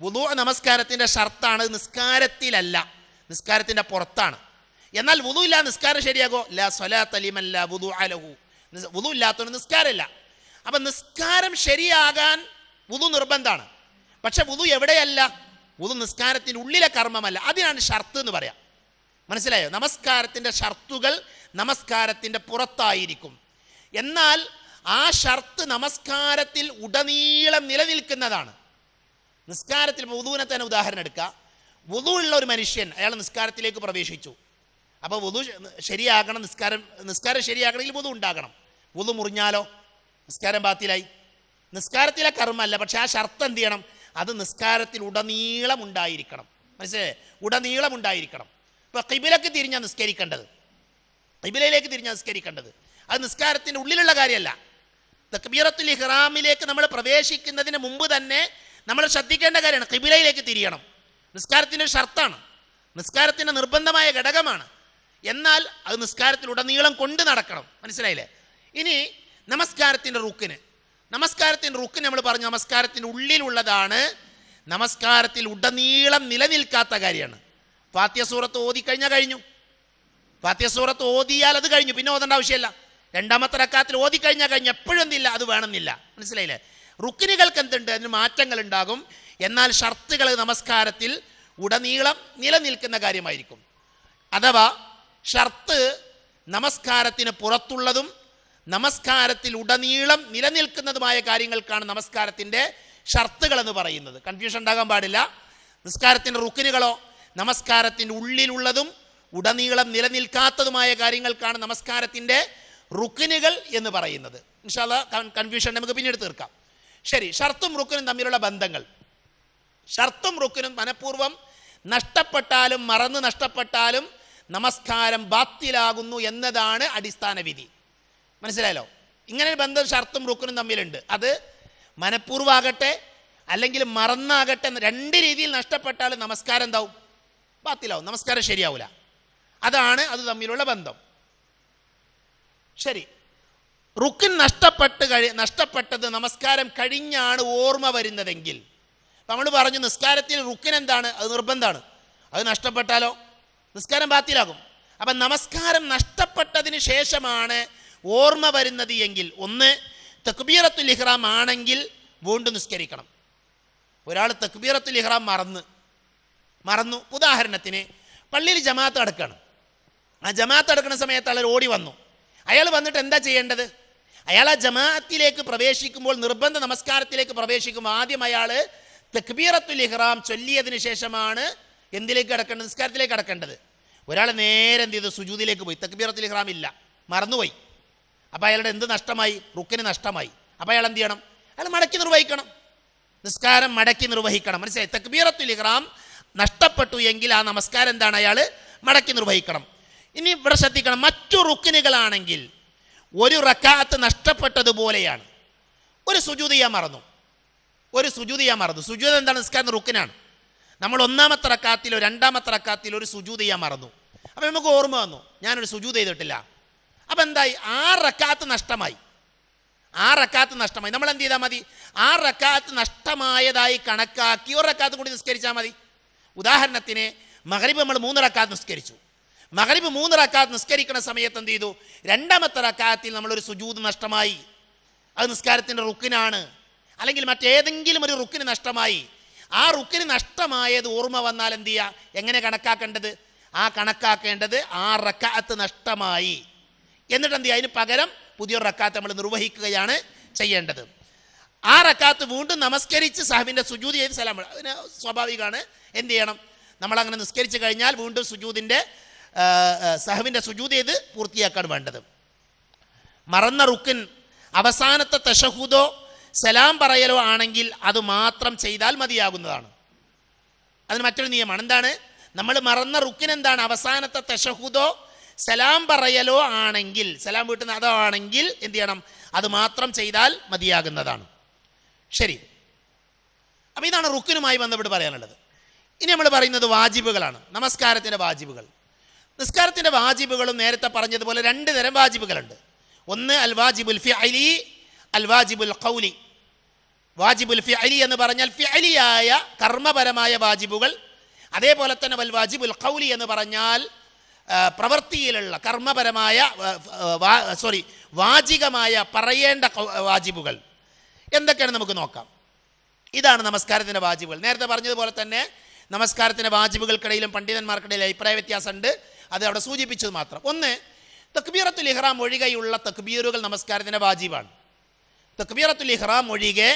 Speaker 2: വുളൂ നമസ്കാരത്തിൻ്റെ ഷർത്താണ്, നിസ്കാരത്തിലല്ല, നിസ്കാരത്തിൻ്റെ പുറത്താണ്. എന്നാൽ വുളൂ ഇല്ല നിസ്കാരം ശരിയാകോ? ലാ സ്വലാത്ത ലിമൻ ലാ വുളൂ അലഹു, വുളൂ ഇല്ലാത്തവന് നിസ്കാരമില്ല. അപ്പം നിസ്കാരം ശരിയാകാൻ വുളൂ നിർബന്ധമാണ്. പക്ഷെ വുളൂ എവിടെയല്ല? വുളൂ നിസ്കാരത്തിൻ്റെ ഉള്ളിലെ കർമ്മമല്ല, അതിനാണ് ഷർത്ത് എന്ന് പറയാം. മനസ്സിലായോ? നമസ്കാരത്തിൻ്റെ ഷർത്തുകൾ നമസ്കാരത്തിൻ്റെ പുറത്തായിരിക്കും. എന്നാൽ ആ ഷർത്ത് നമസ്കാരത്തിൽ ഉടനീളം നിലനിൽക്കുന്നതാണ്. നിസ്കാരത്തിൽ വുളൂനെ തന്നെ ഉദാഹരണം എടുക്കുക. വുളൂ ഉള്ള ഒരു മനുഷ്യൻ, അയാൾ നിസ്കാരത്തിലേക്ക് പ്രവേശിച്ചു. അപ്പോൾ വുളൂ ശരിയാകണം, നിസ്കാരം ശരിയാകണമെങ്കിൽ വുളൂ ഉണ്ടാകണം. വുളൂ മുറിഞ്ഞാലോ നിസ്കാരം ബാത്തിലായി. നിസ്കാരത്തിലെ കർമ്മല്ല, പക്ഷെ ആ ഷർത്ത് എന്ത് ചെയ്യണം? അത് നിസ്കാരത്തിൽ ഉടനീളം ഉണ്ടായിരിക്കണം. മനസ്സിലായേ? ഉടനീളം ഉണ്ടായിരിക്കണം. ഇപ്പോൾ ഖിബിലക്ക് തിരിഞ്ഞാൽ നിസ്കരിക്കേണ്ടത്, ഖിബിലയിലേക്ക് തിരിഞ്ഞാൽ നിസ്കരിക്കേണ്ടത്, അത് നിസ്കാരത്തിൻ്റെ ഉള്ളിലുള്ള കാര്യമല്ല. തക്ബീറത്തുൽ ഇഹ്റാമിലേക്ക് നമ്മൾ പ്രവേശിക്കുന്നതിന് മുമ്പ് തന്നെ നമ്മൾ ശ്രദ്ധിക്കേണ്ട കാര്യമാണ്, ഖിബിലയിലേക്ക് തിരിയണം. നിസ്കാരത്തിൻ്റെ ഒരു ഷർത്താണ്, നിസ്കാരത്തിൻ്റെ നിർബന്ധമായ ഘടകമാണ്. എന്നാൽ അത് നിസ്കാരത്തിൽ ഉടനീളം കൊണ്ട് നടക്കണം. മനസ്സിലായില്ലേ? ഇനി നമസ്കാരത്തിൻ്റെ റുക്കിന് നമ്മൾ പറഞ്ഞു നമസ്കാരത്തിൻ്റെ ഉള്ളിലുള്ളതാണ്, നമസ്കാരത്തിൽ ഉടനീളം നിലനിൽക്കാത്ത കാര്യമാണ്. ഫാത്തിഹ സൂറത്ത് ഓതിക്കഴിഞ്ഞാൽ കഴിഞ്ഞു. ഫാത്തിഹ സൂറത്ത് ഓതിയാൽ അത് കഴിഞ്ഞു, പിന്നെ ഓതേണ്ട ആവശ്യമില്ല. രണ്ടാമത്തെ റക്അത്തിൽ ഓതിക്കഴിഞ്ഞാൽ കഴിഞ്ഞു, എപ്പോഴും എന്തില്ല, അത് വേണമെന്നില്ല. മനസ്സിലായില്ലേ? റുക്കിനുകൾക്ക് എന്തുണ്ട്? അതിന് മാറ്റങ്ങൾ ഉണ്ടാകും. എന്നാൽ ഷർത്തുകൾ നമസ്കാരത്തിൽ ഉടനീളം നിലനിൽക്കുന്ന കാര്യമായിരിക്കും. അഥവാ ഷർത്ത് നമസ്കാരത്തിന് പുറത്തുള്ളതും നമസ്കാരത്തിൽ ഉടനീളം നിലനിൽക്കുന്നതുമായ കാര്യങ്ങൾക്കാണ് നമസ്കാരത്തിൻ്റെ ഷർത്തുകൾ എന്ന് പറയുന്നത്. കൺഫ്യൂഷൻ ഉണ്ടാകാൻ പാടില്ല. നിസ്കാരത്തിൻ്റെ റുക്കിനുകളോ നമസ്കാരത്തിൻ്റെ ഉള്ളിലുള്ളതും ഉടനീളം നിലനിൽക്കാത്തതുമായ കാര്യങ്ങൾക്കാണ് നമസ്കാരത്തിൻ്റെ റുക്കിനുകൾ എന്ന് പറയുന്നത്. ഇൻഷാ അല്ലാഹ് കൺഫ്യൂഷൻ നമുക്ക് പിന്നീട് തീർക്കാം. ശരി, ഷർത്തും റുക്കിനും തമ്മിലുള്ള ബന്ധങ്ങൾ. ഷർത്തും റുക്കിനും മനഃപൂർവ്വം നഷ്ടപ്പെട്ടാലും മറന്ന് നഷ്ടപ്പെട്ടാലും നമസ്കാരം ബാത്തിലാകുന്നു എന്നതാണ് അടിസ്ഥാന വിധി. മനസ്സിലായല്ലോ? ഇങ്ങനെ ഒരു ബന്ധം ഷർത്തും റുക്കിനും തമ്മിലുണ്ട്. അത് മനഃപൂർവ്വമാകട്ടെ അല്ലെങ്കിൽ മറന്നാകട്ടെ, രണ്ട് രീതിയിൽ നഷ്ടപ്പെട്ടാലും നമസ്കാരം എന്താവും? ബാത്തിലാവും, നമസ്കാരം ശരിയാവില്ല. അതാണ് അത് തമ്മിലുള്ള ബന്ധം. ശരി, റുക്കിൻ നഷ്ടപ്പെട്ടത് നമസ്കാരം കഴിഞ്ഞാണ് ഓർമ്മ വരുന്നതെങ്കിൽ, നമ്മൾ പറഞ്ഞു നിസ്കാരത്തിൽ റുക്കിൻ എന്താണ്? അത് നിർബന്ധമാണ്. അത് നഷ്ടപ്പെട്ടാലോ നിസ്കാരം ബാത്തിലാകും. അപ്പം നമസ്കാരം നഷ്ടപ്പെട്ടതിന് ശേഷമാണ് ഓർമ്മ വരുന്നത് എങ്കിൽ, ഒന്ന് തക്ബീറത്തുൽ ഇഹ്റാം ആണെങ്കിൽ വീണ്ടും നിസ്കരിക്കണം. ഒരാൾ തക്ബീറത്തുൽ ഇഹ്റാം മറന്നു. ഉദാഹരണത്തിന് പള്ളിയിൽ ജമാഅത്ത് നടക്കുകയാണ്. ആ ജമാഅത്ത് നടക്കുന്ന സമയത്ത് ആൾ ഓടി വന്നു. അയാൾ വന്നിട്ട് എന്താ ചെയ്യേണ്ടത്? അയാൾ ആ ജമാഅത്തിലേക്ക് പ്രവേശിക്കുമ്പോൾ, നിർബന്ധ നമസ്കാരത്തിലേക്ക് പ്രവേശിക്കുമ്പോൾ ആദ്യം അയാൾ തക്ബീറത്തുൽ ഇഹ്റാം ചൊല്ലിയതിന് ശേഷമാണ് എന്തിലേക്ക് കടക്കേണ്ടത്? നിസ്കാരത്തിലേക്ക് കടക്കേണ്ടത്. ഒരാൾ നേരെ എന്ത് ചെയ്തു? സുജൂദിലേക്ക് പോയി. തക്ബീറത്തുൽ ഇഹ്റാം ഇല്ല, മറന്നുപോയി. അപ്പോൾ അയാളുടെ എന്ത് നഷ്ടമായി? റുക്കിന് നഷ്ടമായി. അപ്പോൾ അയാൾ എന്ത് ചെയ്യണം? അയാൾ മടക്കി നിർവഹിക്കണം. നിസ്കാരം മടക്കി നിർവഹിക്കണം. മനസ്സിലായി? തക്ബീറത്തുൽ ഇഹ്റാം നഷ്ടപ്പെട്ടു എങ്കിൽ ആ നമസ്കാരം എന്താണ്? അയാൾ മടക്കി നിർവഹിക്കണം. ഇനി ഇവിടെ ശ്രദ്ധിക്കണം, മറ്റു റുക്കിനുകളാണെങ്കിൽ ഒരു റക്അത്ത് നഷ്ടപ്പെട്ടതുപോലെയാണ്. ഒരു സുജൂദ് ചെയ്യാൻ മറന്നു. സുജൂദ് എന്താണ്? നിസ്കാരം റുക്കിനാണ്. നമ്മൾ ഒന്നാമത്തെ റക്അത്തിലോ രണ്ടാമത്തെ റക്അത്തിലോ ഒരു സുജൂദ് ചെയ്യാൻ മറന്നു. അപ്പം നമുക്ക് ഓർമ്മ വന്നു, ഞാനൊരു സുജൂദ് ചെയ്തിട്ടില്ല. അപ്പം എന്തായി? ആ റക്അത്ത് നഷ്ടമായി. നമ്മൾ എന്ത് ചെയ്താൽ മതി? ആ റക്അത്ത് നഷ്ടമായതായി കണക്കാക്കി ഒരു റക്അത്ത് കൂടി നിസ്കരിച്ചാൽ മതി. ഉദാഹരണത്തിന് മഗ്രിബ് നമ്മൾ 3 റക്അത്ത് നിസ്കരിച്ചു. മഗ്രിബ് 3 റക്അത്ത് നിസ്കരിക്കുന്ന സമയത്ത് എന്ത് ചെയ്തു? രണ്ടാമത്തെ റക്അത്തിൽ നമ്മളൊരു സുജൂദ് നഷ്ടമായി. അത് നിസ്കാരത്തിൻ്റെ റുക്കിനാണ്. അല്ലെങ്കിൽ മറ്റേതെങ്കിലും ഒരു റുക്കിന് നഷ്ടമായി. ആ റുക്കിന് നഷ്ടമായത് ഓർമ്മ വന്നാൽ എന്ത് ചെയ്യുക? എങ്ങനെ കണക്കാക്കേണ്ടത്? കണക്കാക്കേണ്ടത് ആ റക്അത്ത് നഷ്ടമായി, എന്നിട്ട് എന്ത് ചെയ്യുക? അതിന് പകരം പുതിയൊരു റക്അത്ത് നമ്മൾ നിർവഹിക്കുകയാണ് ചെയ്യേണ്ടത്. ആ റക്അത്ത് വീണ്ടും നമസ്കരിച്ച് സഹവിൻ്റെ സുജൂദ് ചെയ്ത് സലാം. അതിന് സ്വാഭാവികമാണ്. എന്ത് ചെയ്യണം? നമ്മളങ്ങനെ നിസ്കരിച്ച് കഴിഞ്ഞാൽ വീണ്ടും സഹവിൻ്റെ സുജൂദ് ചെയ്ത് പൂർത്തിയാക്കാൻ വേണ്ടത്. മറന്ന റുക്കിൻ അവസാനത്തെ തശഹുദോ സലാം പറയലോ ആണെങ്കിൽ അത് മാത്രം ചെയ്താൽ മതിയാകുന്നതാണ്. അതിന് മറ്റൊരു നിയമമാണ്. എന്താണ്? നമ്മൾ മറന്ന റുക്കിൻ എന്താണ്? അവസാനത്തെ തശഹുദോ സലാം പറയലോ ആണെങ്കിൽ, സലാം വീട്ടുന്ന അതോ ആണെങ്കിൽ എന്ത് ചെയ്യണം? അത് മാത്രം ചെയ്താൽ മതിയാകുന്നതാണ്. ശരി, അപ്പം ഇതാണ് റുക്കിനുമായി ബന്ധപ്പെട്ട് പറയാനുള്ളത്. ഇനി നമ്മൾ പറയുന്നത് വാജിബുകളാണ്, നമസ്കാരത്തിൻ്റെ വാജിബുകൾ. നിസ്കാരത്തിൻ്റെ വാജിബുകളും നേരത്തെ പറഞ്ഞതുപോലെ 2 തരം വാജിബുകളുണ്ട്. ഒന്ന് അൽ വാജിബുൽ ഫിഅലി, അൽ വാജിബുൽ ഖൗലി. വാജിബുൽ ഫിഅലി എന്ന് പറഞ്ഞാൽ ഫിഅലിയായ കർമ്മപരമായ വാജിബുകൾ. അതേപോലെ തന്നെ വൽ വാജിബുൽ ഖൗലി എന്ന് പറഞ്ഞാൽ പ്രവൃത്തിയിലുള്ള കർമ്മപരമായ വാചികമായ പറയേണ്ട വാജിബുകൾ. എന്തൊക്കെയാണ് നമുക്ക് നോക്കാം. ഇതാണ് നമസ്കാരത്തിൻ്റെ വാജിബുകൾ. നേരത്തെ പറഞ്ഞതുപോലെ തന്നെ നമസ്കാരത്തിൻ്റെ വാജിബുകൾക്കിടയിലും പണ്ഡിതന്മാർക്കിടയിൽ അഭിപ്രായ വ്യത്യാസമുണ്ട്. അത് അവിടെ സൂചിപ്പിച്ചത് മാത്രം. ഒന്ന്, തക്ബീറത്തുൽ ഇഹ്റാം ഒഴികെയുള്ള തക്ബീറുകൾ നമസ്കാരത്തിൻ്റെ വാജിബാണ്. തക്ബീറത്തുൽ ഇഹ്റാം ഒഴികെ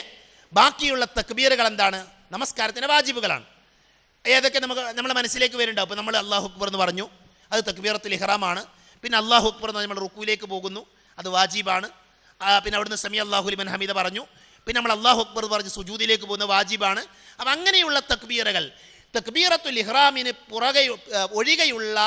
Speaker 2: ബാക്കിയുള്ള തക്ബീറുകൾ എന്താണ്? നമസ്കാരത്തിൻ്റെ വാജിബുകളാണ്. ഏതൊക്കെ നമ്മുടെ മനസ്സിലേക്ക് വരുന്നുണ്ടാവും? അപ്പോൾ നമ്മൾ അല്ലാഹു അക്ബർ എന്ന് പറഞ്ഞു, അത് തക്ബീറത്തുൽ ഇഹ്റാമാണ്. പിന്നെ അല്ലാഹു അക്ബർ എന്ന് നമ്മൾ റുക്കൂലേക്ക് പോകുന്നു, അത് വാജിബാണ്. പിന്നെ അവിടുന്ന് സമി അല്ലാഹു ലിമൻ ഹമീദ പറഞ്ഞു. പിന്നെ നമ്മൾ അല്ലാഹു അക്ബർ പറഞ്ഞ് സുജൂദിലേക്ക് പോകുന്ന വാജിബാണ്. അപ്പം അങ്ങനെയുള്ള തക്ബീറുകൾ, തക്ബീറത്തുൽ ഇഹ്റാമിന് ഒഴികെയുള്ള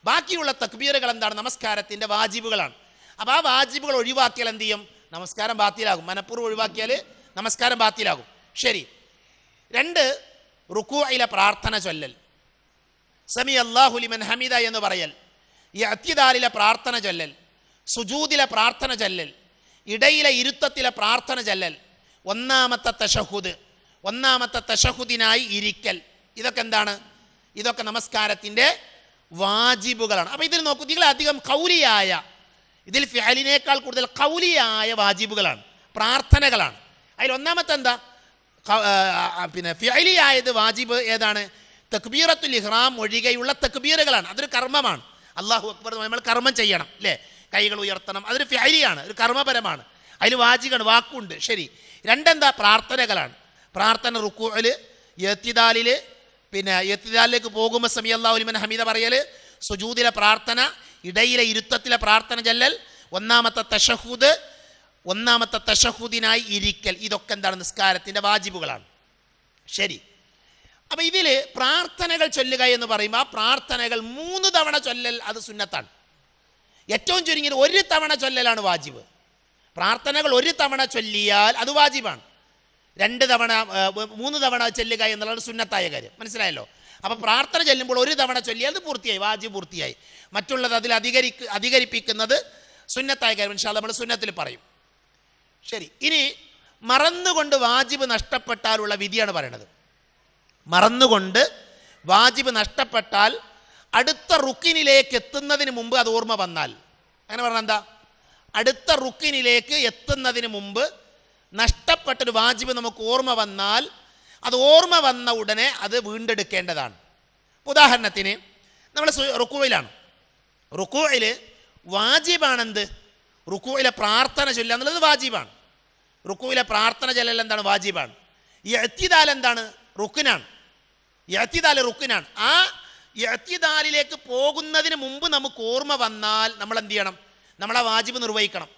Speaker 2: ബാക്കിയുള്ള തക്ബീറുകൾ എന്താണ്? നമസ്കാരത്തിൻ്റെ വാജിബുകളാണ്. അപ്പോൾ ആ വാജിബുകൾ ഒഴിവാക്കിയാൽ എന്ത് ചെയ്യും? നമസ്കാരം ബാത്തിലാകും. മനഃപൂർവ്വം ഒഴിവാക്കിയാൽ നമസ്കാരം ബാത്തിലാകും. ശരി. 2, റുക്കൂഇലെ പ്രാർത്ഥന ചൊല്ലൽ, സമി അല്ലാഹു ലിമൻ ഹമീദ എന്ന് പറയൽ, ഇഅ്തിദാലിലെ പ്രാർത്ഥന ചൊല്ലൽ, സുജൂദിലെ പ്രാർത്ഥന ചൊല്ലൽ, ഇടയിലെ ഇരുത്തത്തിലെ പ്രാർത്ഥന ചൊല്ലൽ, ഒന്നാമത്തെ തശഹുദിനായി ഇരിക്കൽ. ഇതൊക്കെ എന്താണ്? ഇതൊക്കെ നമസ്കാരത്തിൻ്റെ വാജിബുകളാണ്. അപ്പോൾ ഇതിൽ നോക്കൂ, ഇതിലധികം ഖൗലിയായ, ഇതിൽ ഫിഅലിനേക്കാൾ കൂടുതൽ ഖൗലിയായ വാജിബുകളാണ്, പ്രാർത്ഥനകളാണ്. അതിൽ ഒന്നാമത്തെ എന്താ? പിന്നെ ഫിഅലിയായത് വാജിബ് ഏതാണ്? തക്ബീറത്തുൽ ഇഹ്റാം ഒഴികെയുള്ള തക്ബീറുകളാണ്. അതൊരു കർമ്മമാണ്. അല്ലാഹു അക്ബർ നമ്മൾ കർമ്മം ചെയ്യണം, അല്ലേ? കൈകൾ ഉയർത്തണം. അതൊരു ഫിഅലിയാണ്, ഒരു കർമ്മപരമാണ്. അതിൽ വാജിബാണ്, വാക്കുണ്ട്. ശരി. 2 എന്താ? പ്രാർത്ഥനകളാണ്. പ്രാർത്ഥന റുക്കൂഇൽ, ഇഅ്തിദാലിൽ, പിന്നെ ഇഅ്തിദാലിലേക്ക് പോകുമ്പോൾ സമി അല്ലാഹു ലിമൻ ഹമീദ പറയൽ, സുജൂദിലെ പ്രാർത്ഥന, ഇടയിലെ ഇരുത്തത്തിലെ പ്രാർത്ഥന ചൊല്ലൽ, ഒന്നാമത്തെ തശഹുദിനായി ഇരിക്കൽ. ഇതൊക്കെ എന്താണ്? നിസ്കാരത്തിൻ്റെ വാജിബുകളാണ്. ശരി. അപ്പം ഇതിൽ പ്രാർത്ഥനകൾ ചൊല്ലുക എന്ന് പറയുമ്പോൾ ആ പ്രാർത്ഥനകൾ 3 തവണ ചൊല്ലൽ അത് സുന്നത്താണ്. ഏറ്റവും ചുരുങ്ങിയത് 1 തവണ ചൊല്ലലാണ് വാജിബ്. പ്രാർത്ഥനകൾ 1 തവണ ചൊല്ലിയാൽ അത് വാജിബാണ്. 2 തവണ 3 തവണ ചൊല്ലുക എന്നുള്ളത് സുന്നത്തായ കാര്യം. മനസ്സിലായല്ലോ? അപ്പോൾ പ്രാർത്ഥന ചൊല്ലുമ്പോൾ ഒരു തവണ ചൊല്ലിയാൽ അത് പൂർത്തിയായി, വാജിബ് പൂർത്തിയായി. മറ്റുള്ളത് അതിൽ അധികരിപ്പിക്കുന്നത് സുന്നത്തായ കാര്യം ഇൻഷാ അല്ലാഹ് നമ്മൾ സുന്നത്തിൽ പറയും. ശരി, ഇനി മറന്നുകൊണ്ട് വാജിബ് നഷ്ടപ്പെട്ടാലുള്ള വിധിയാണ് പറയുന്നത്. മറന്നുകൊണ്ട് വാജിബ് നഷ്ടപ്പെട്ടാൽ അടുത്ത റുക്കിനിലേക്ക് എത്തുന്നതിന് മുമ്പ് അത് ഓർമ്മ വന്നാൽ, അങ്ങനെ പറഞ്ഞാൽ എന്താ, അടുത്ത റുക്കിനിലേക്ക് എത്തുന്നതിന് മുമ്പ് നഷ്ടപ്പെട്ടൊരു വാജിബ് നമുക്ക് ഓർമ്മ വന്നാൽ അത് ഓർമ്മ വന്ന ഉടനെ അത് വീണ്ടെടുക്കേണ്ടതാണ്. ഉദാഹരണത്തിന് നമ്മൾ റുക്കൂയിലാണ്, റുക്കൂയിൽ വാജിബാണെന്ത്, റുക്കൂയിലെ പ്രാർത്ഥന ചൊല്ലുക എന്നുള്ളത് വാജിബാണ്. റുക്കൂയിലെ പ്രാർത്ഥന ചൊല്ലൽ എന്താണ്, വാജിബാണ്. ഈ ഇഅ്തിദാൽ എന്താണ്, റുക്നാണ്. ഇഅ്തിദാൽ റുക്നാണ്. ആ ഇഅ്തിദാലിലേക്ക് പോകുന്നതിന് മുമ്പ് നമുക്ക് ഓർമ്മ വന്നാൽ നമ്മൾ എന്ത് ചെയ്യണം, നമ്മളെ വാജിബ് നിർവഹിക്കണം.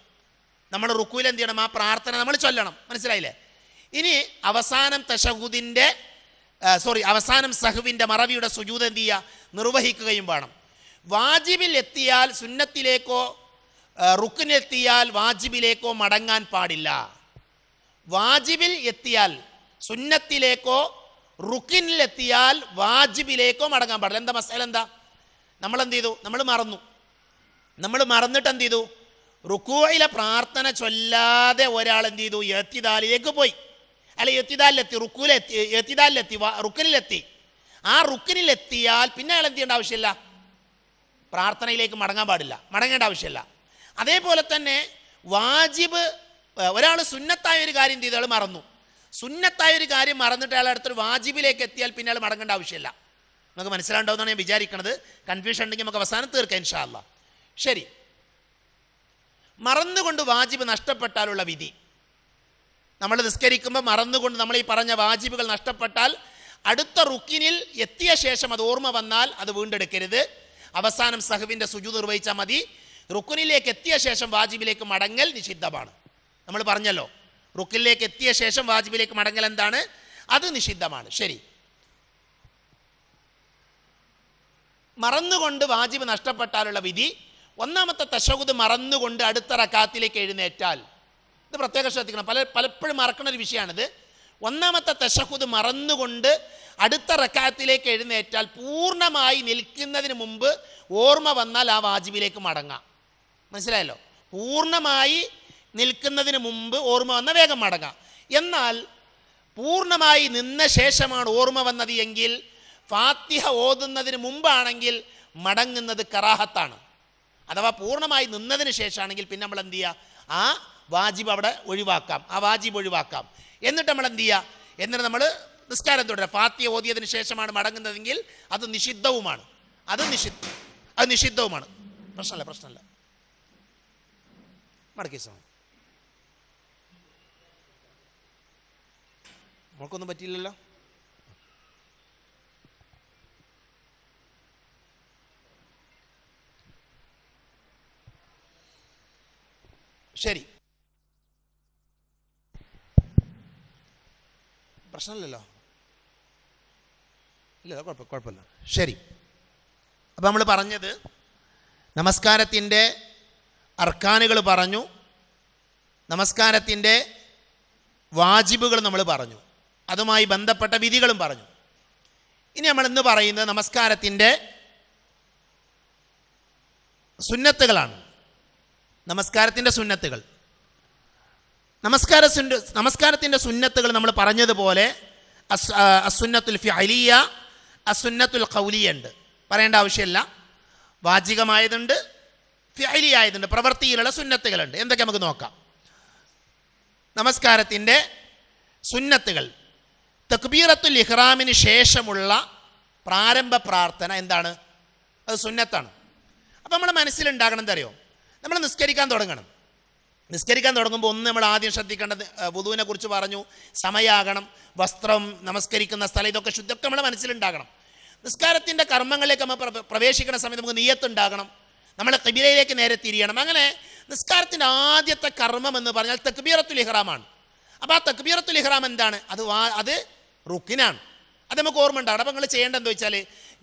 Speaker 2: നമ്മൾ റുക്കൂയിൽ എന്ത് ചെയ്യണം, ആ പ്രാർത്ഥന നമ്മൾ ചൊല്ലണം. മനസ്സിലായില്ലേ? ഇനി അവസാനം തശഹുദിൻ്റെ അവസാനം സഹുവിൻ്റെ മറവിയുടെ സുജൂദ് എന്ത് ചെയ്യുക, നിർവഹിക്കുകയും വേണം. വാജിബിൽ എത്തിയാൽ സുന്നത്തിലേക്കോ റുക്കിനെത്തിയാൽ വാജിബിലേക്കോ മടങ്ങാൻ പാടില്ല. വാജിബിൽ എത്തിയാൽ സുന്നത്തിലേക്കോ റുക്കിനിലെത്തിയാൽ വാജിബിലേക്കോ മടങ്ങാൻ പാടില്ല. എന്താ മസല, എന്താ, നമ്മൾ എന്ത് ചെയ്തു, നമ്മൾ മറന്നിട്ട് എന്ത് ചെയ്തു, റുക്കൂയിലെ പ്രാർത്ഥന ചൊല്ലാതെ ഒരാൾ എന്ത് ചെയ്തു, ഇഅ്തിദാലിലേക്ക് പോയി, അല്ല ഇഅ്തിദാലിലെത്തി, ഇഅ്തിദാലിലെത്തി, റുക്കിനിലെത്തി. ആ റുക്കിനിലെത്തിയാൽ പിന്നെ അയാൾ എന്ത് ചെയ്യേണ്ട ആവശ്യമില്ല, പ്രാർത്ഥനയിലേക്ക് മടങ്ങാൻ പാടില്ല, മടങ്ങേണ്ട ആവശ്യമില്ല. അതേപോലെ തന്നെ വാജിബ്, ഒരാൾ സുന്നത്തായ ഒരു കാര്യം ചെയ്ത് അയാൾ മറന്നു, സുന്നത്തായ ഒരു കാര്യം മറന്നിട്ട് അയാൾ അടുത്തൊരു വാജിബിലേക്ക് എത്തിയാൽ പിന്നെ അയാൾ മടങ്ങേണ്ട ആവശ്യമില്ല. നമുക്ക് മനസ്സിലാണ്ടാവുന്നതാണ് ഞാൻ വിചാരിക്കുന്നത്. കൺഫ്യൂഷൻ ഉണ്ടെങ്കിൽ നമുക്ക് അവസാനം തീർക്കാം ഇൻഷാ അല്ലാഹ്. ശരി, മറന്നുകൊണ്ട് വാജിബ് നഷ്ടപ്പെട്ടാലുള്ള വിധി. നമ്മൾ നിസ്കരിക്കുമ്പോൾ മറന്നുകൊണ്ട് നമ്മൾ ഈ പറഞ്ഞ വാജിബുകൾ നഷ്ടപ്പെട്ടാൽ അടുത്ത റുക്കിനിൽ എത്തിയ ശേഷം അത് ഓർമ്മ വന്നാൽ അത് വീണ്ടെടുക്കരുത്. അവസാനം സഹവിൻ്റെ സുജൂദ് നിർവഹിച്ചാൽ മതി. റുക്കിനിലേക്ക് എത്തിയ ശേഷം വാജിബിലേക്ക് മടങ്ങൽ നിഷിദ്ധമാണ്. നമ്മൾ പറഞ്ഞല്ലോ, റുക്കിനിലേക്ക് എത്തിയ ശേഷം വാജിബിലേക്ക് മടങ്ങൽ എന്താണ്, അത് നിഷിദ്ധമാണ്. ശരി, മറന്നുകൊണ്ട് വാജിബ് നഷ്ടപ്പെട്ടാലുള്ള വിധി. ഒന്നാമത്തെ തശഹുദ് മറന്നുകൊണ്ട് അടുത്ത റക്കാത്തിലേക്ക് എഴുന്നേറ്റാൽ, ഇത് പ്രത്യേകം ശ്രദ്ധിക്കണം, പലപ്പോഴും മറക്കുന്ന ഒരു വിഷയമാണിത്. ഒന്നാമത്തെ തശഹുദ് മറന്നുകൊണ്ട് അടുത്ത റക്കാത്തിലേക്ക് എഴുന്നേറ്റാൽ പൂർണ്ണമായി നിൽക്കുന്നതിന് മുമ്പ് ഓർമ്മ വന്നാൽ ആ വാജിബിലേക്ക് മടങ്ങാം. മനസ്സിലായല്ലോ? പൂർണ്ണമായി നിൽക്കുന്നതിന് മുമ്പ് ഓർമ്മ വന്ന വേഗം മടങ്ങാം. എന്നാൽ പൂർണ്ണമായി നിന്ന ശേഷമാണ് ഓർമ്മ വന്നത് എങ്കിൽ, ഫാത്തിഹ ഓതുന്നതിന് മുമ്പാണെങ്കിൽ മടങ്ങുന്നത് കറാഹത്താണ്. അഥവാ പൂർണ്ണമായി നിന്നതിന് ശേഷമാണെങ്കിൽ പിന്നെ നമ്മൾ എന്ത് ചെയ്യുക, ആ വാജിബ് അവിടെ ഒഴിവാക്കാം, ആ വാജിബ് ഒഴിവാക്കാം. എന്നിട്ട് നമ്മൾ എന്ത് ചെയ്യുക, എന്നിട്ട് നമ്മൾ നിസ്കാരം തുടരാം. ഫാത്തിഹ ഓതിയതിന് ശേഷമാണ് മടങ്ങുന്നതെങ്കിൽ അത് നിഷിദ്ധവുമാണ്, അത് നിഷിദ്ധവുമാണ്. പ്രശ്നമല്ല മടക്കി സമയം നമുക്കൊന്നും പറ്റിയില്ലല്ലോ. ശരി, പ്രശ്നമില്ലല്ലോ, ഇല്ല കുഴപ്പമില്ല. ശരി, അപ്പം നമ്മൾ പറഞ്ഞത് നമസ്കാരത്തിൻ്റെ അർക്കാനുകൾ പറഞ്ഞു, നമസ്കാരത്തിൻ്റെ വാജിബുകൾ നമ്മൾ പറഞ്ഞു, അതുമായി ബന്ധപ്പെട്ട വിധികളും പറഞ്ഞു. ഇനി നമ്മൾ ഇന്ന് പറയുന്നത് നമസ്കാരത്തിൻ്റെ സുന്നത്തുകളാണ്. നമസ്കാരത്തിൻ്റെ സുന്നത്തുകൾ, നമസ്കാരത്തിൻ്റെ സുന്നത്തുകൾ നമ്മൾ പറഞ്ഞതുപോലെ അസുന്നത്തുൽ ഫിഅലിയ, അസുന്നത്തുൽ ഖൗലിയ ഉണ്ട്, പറയേണ്ട ആവശ്യമില്ല. വാചികമായതുണ്ട്, ഫിഅലിയായതുണ്ട്, പ്രവൃത്തിയിലുള്ള സുന്നത്തുകളുണ്ട്. എന്തൊക്കെ നമുക്ക് നോക്കാം. നമസ്കാരത്തിൻ്റെ സുന്നത്തുകൾ, തക്ബീറത്തുൽ ഇഹ്റാമിന് ശേഷമുള്ള പ്രാരംഭ പ്രാർത്ഥന എന്താണ്, അത് സുന്നത്താണ്. അപ്പം നമ്മുടെ മനസ്സിലുണ്ടാകണം എന്തറിയോ, നമ്മൾ നിസ്കരിക്കാൻ തുടങ്ങണം. നിസ്കരിക്കാൻ തുടങ്ങുമ്പോൾ ഒന്ന് നമ്മൾ ആദ്യം ശ്രദ്ധിക്കേണ്ടത്, വുദൂവിനെ കുറിച്ച് പറഞ്ഞു, സമയാകണം, വസ്ത്രം, നമസ്കരിക്കുന്ന സ്ഥലം, ഇതൊക്കെ ശുദ്ധമൊക്കെ നമ്മുടെ മനസ്സിലുണ്ടാകണം. നിസ്കാരത്തിൻ്റെ കർമ്മങ്ങളിലേക്ക് നമ്മൾ പ്രവേശിക്കുന്ന സമയത്ത് നമുക്ക് നിയ്യത്തുണ്ടാകണം, നമ്മൾ ഖിബിലയിലേക്ക് നേരെ തിരിയണം. അങ്ങനെ നിസ്കാരത്തിൻ്റെ ആദ്യത്തെ കർമ്മം എന്ന് പറഞ്ഞാൽ തക്ബീറത്തുൽ ഇഹ്റാമാണ്. അപ്പോൾ ആ തക്ബീറത്തുൽ ഇഹ്റാം എന്താണ്, അത് റുക്കിനാണ്. അത് നമുക്ക് ഓർമ്മ ഉണ്ടാകണം. അപ്പോൾ നിങ്ങൾ ചെയ്യേണ്ടത് എന്താ വെച്ചാൽ,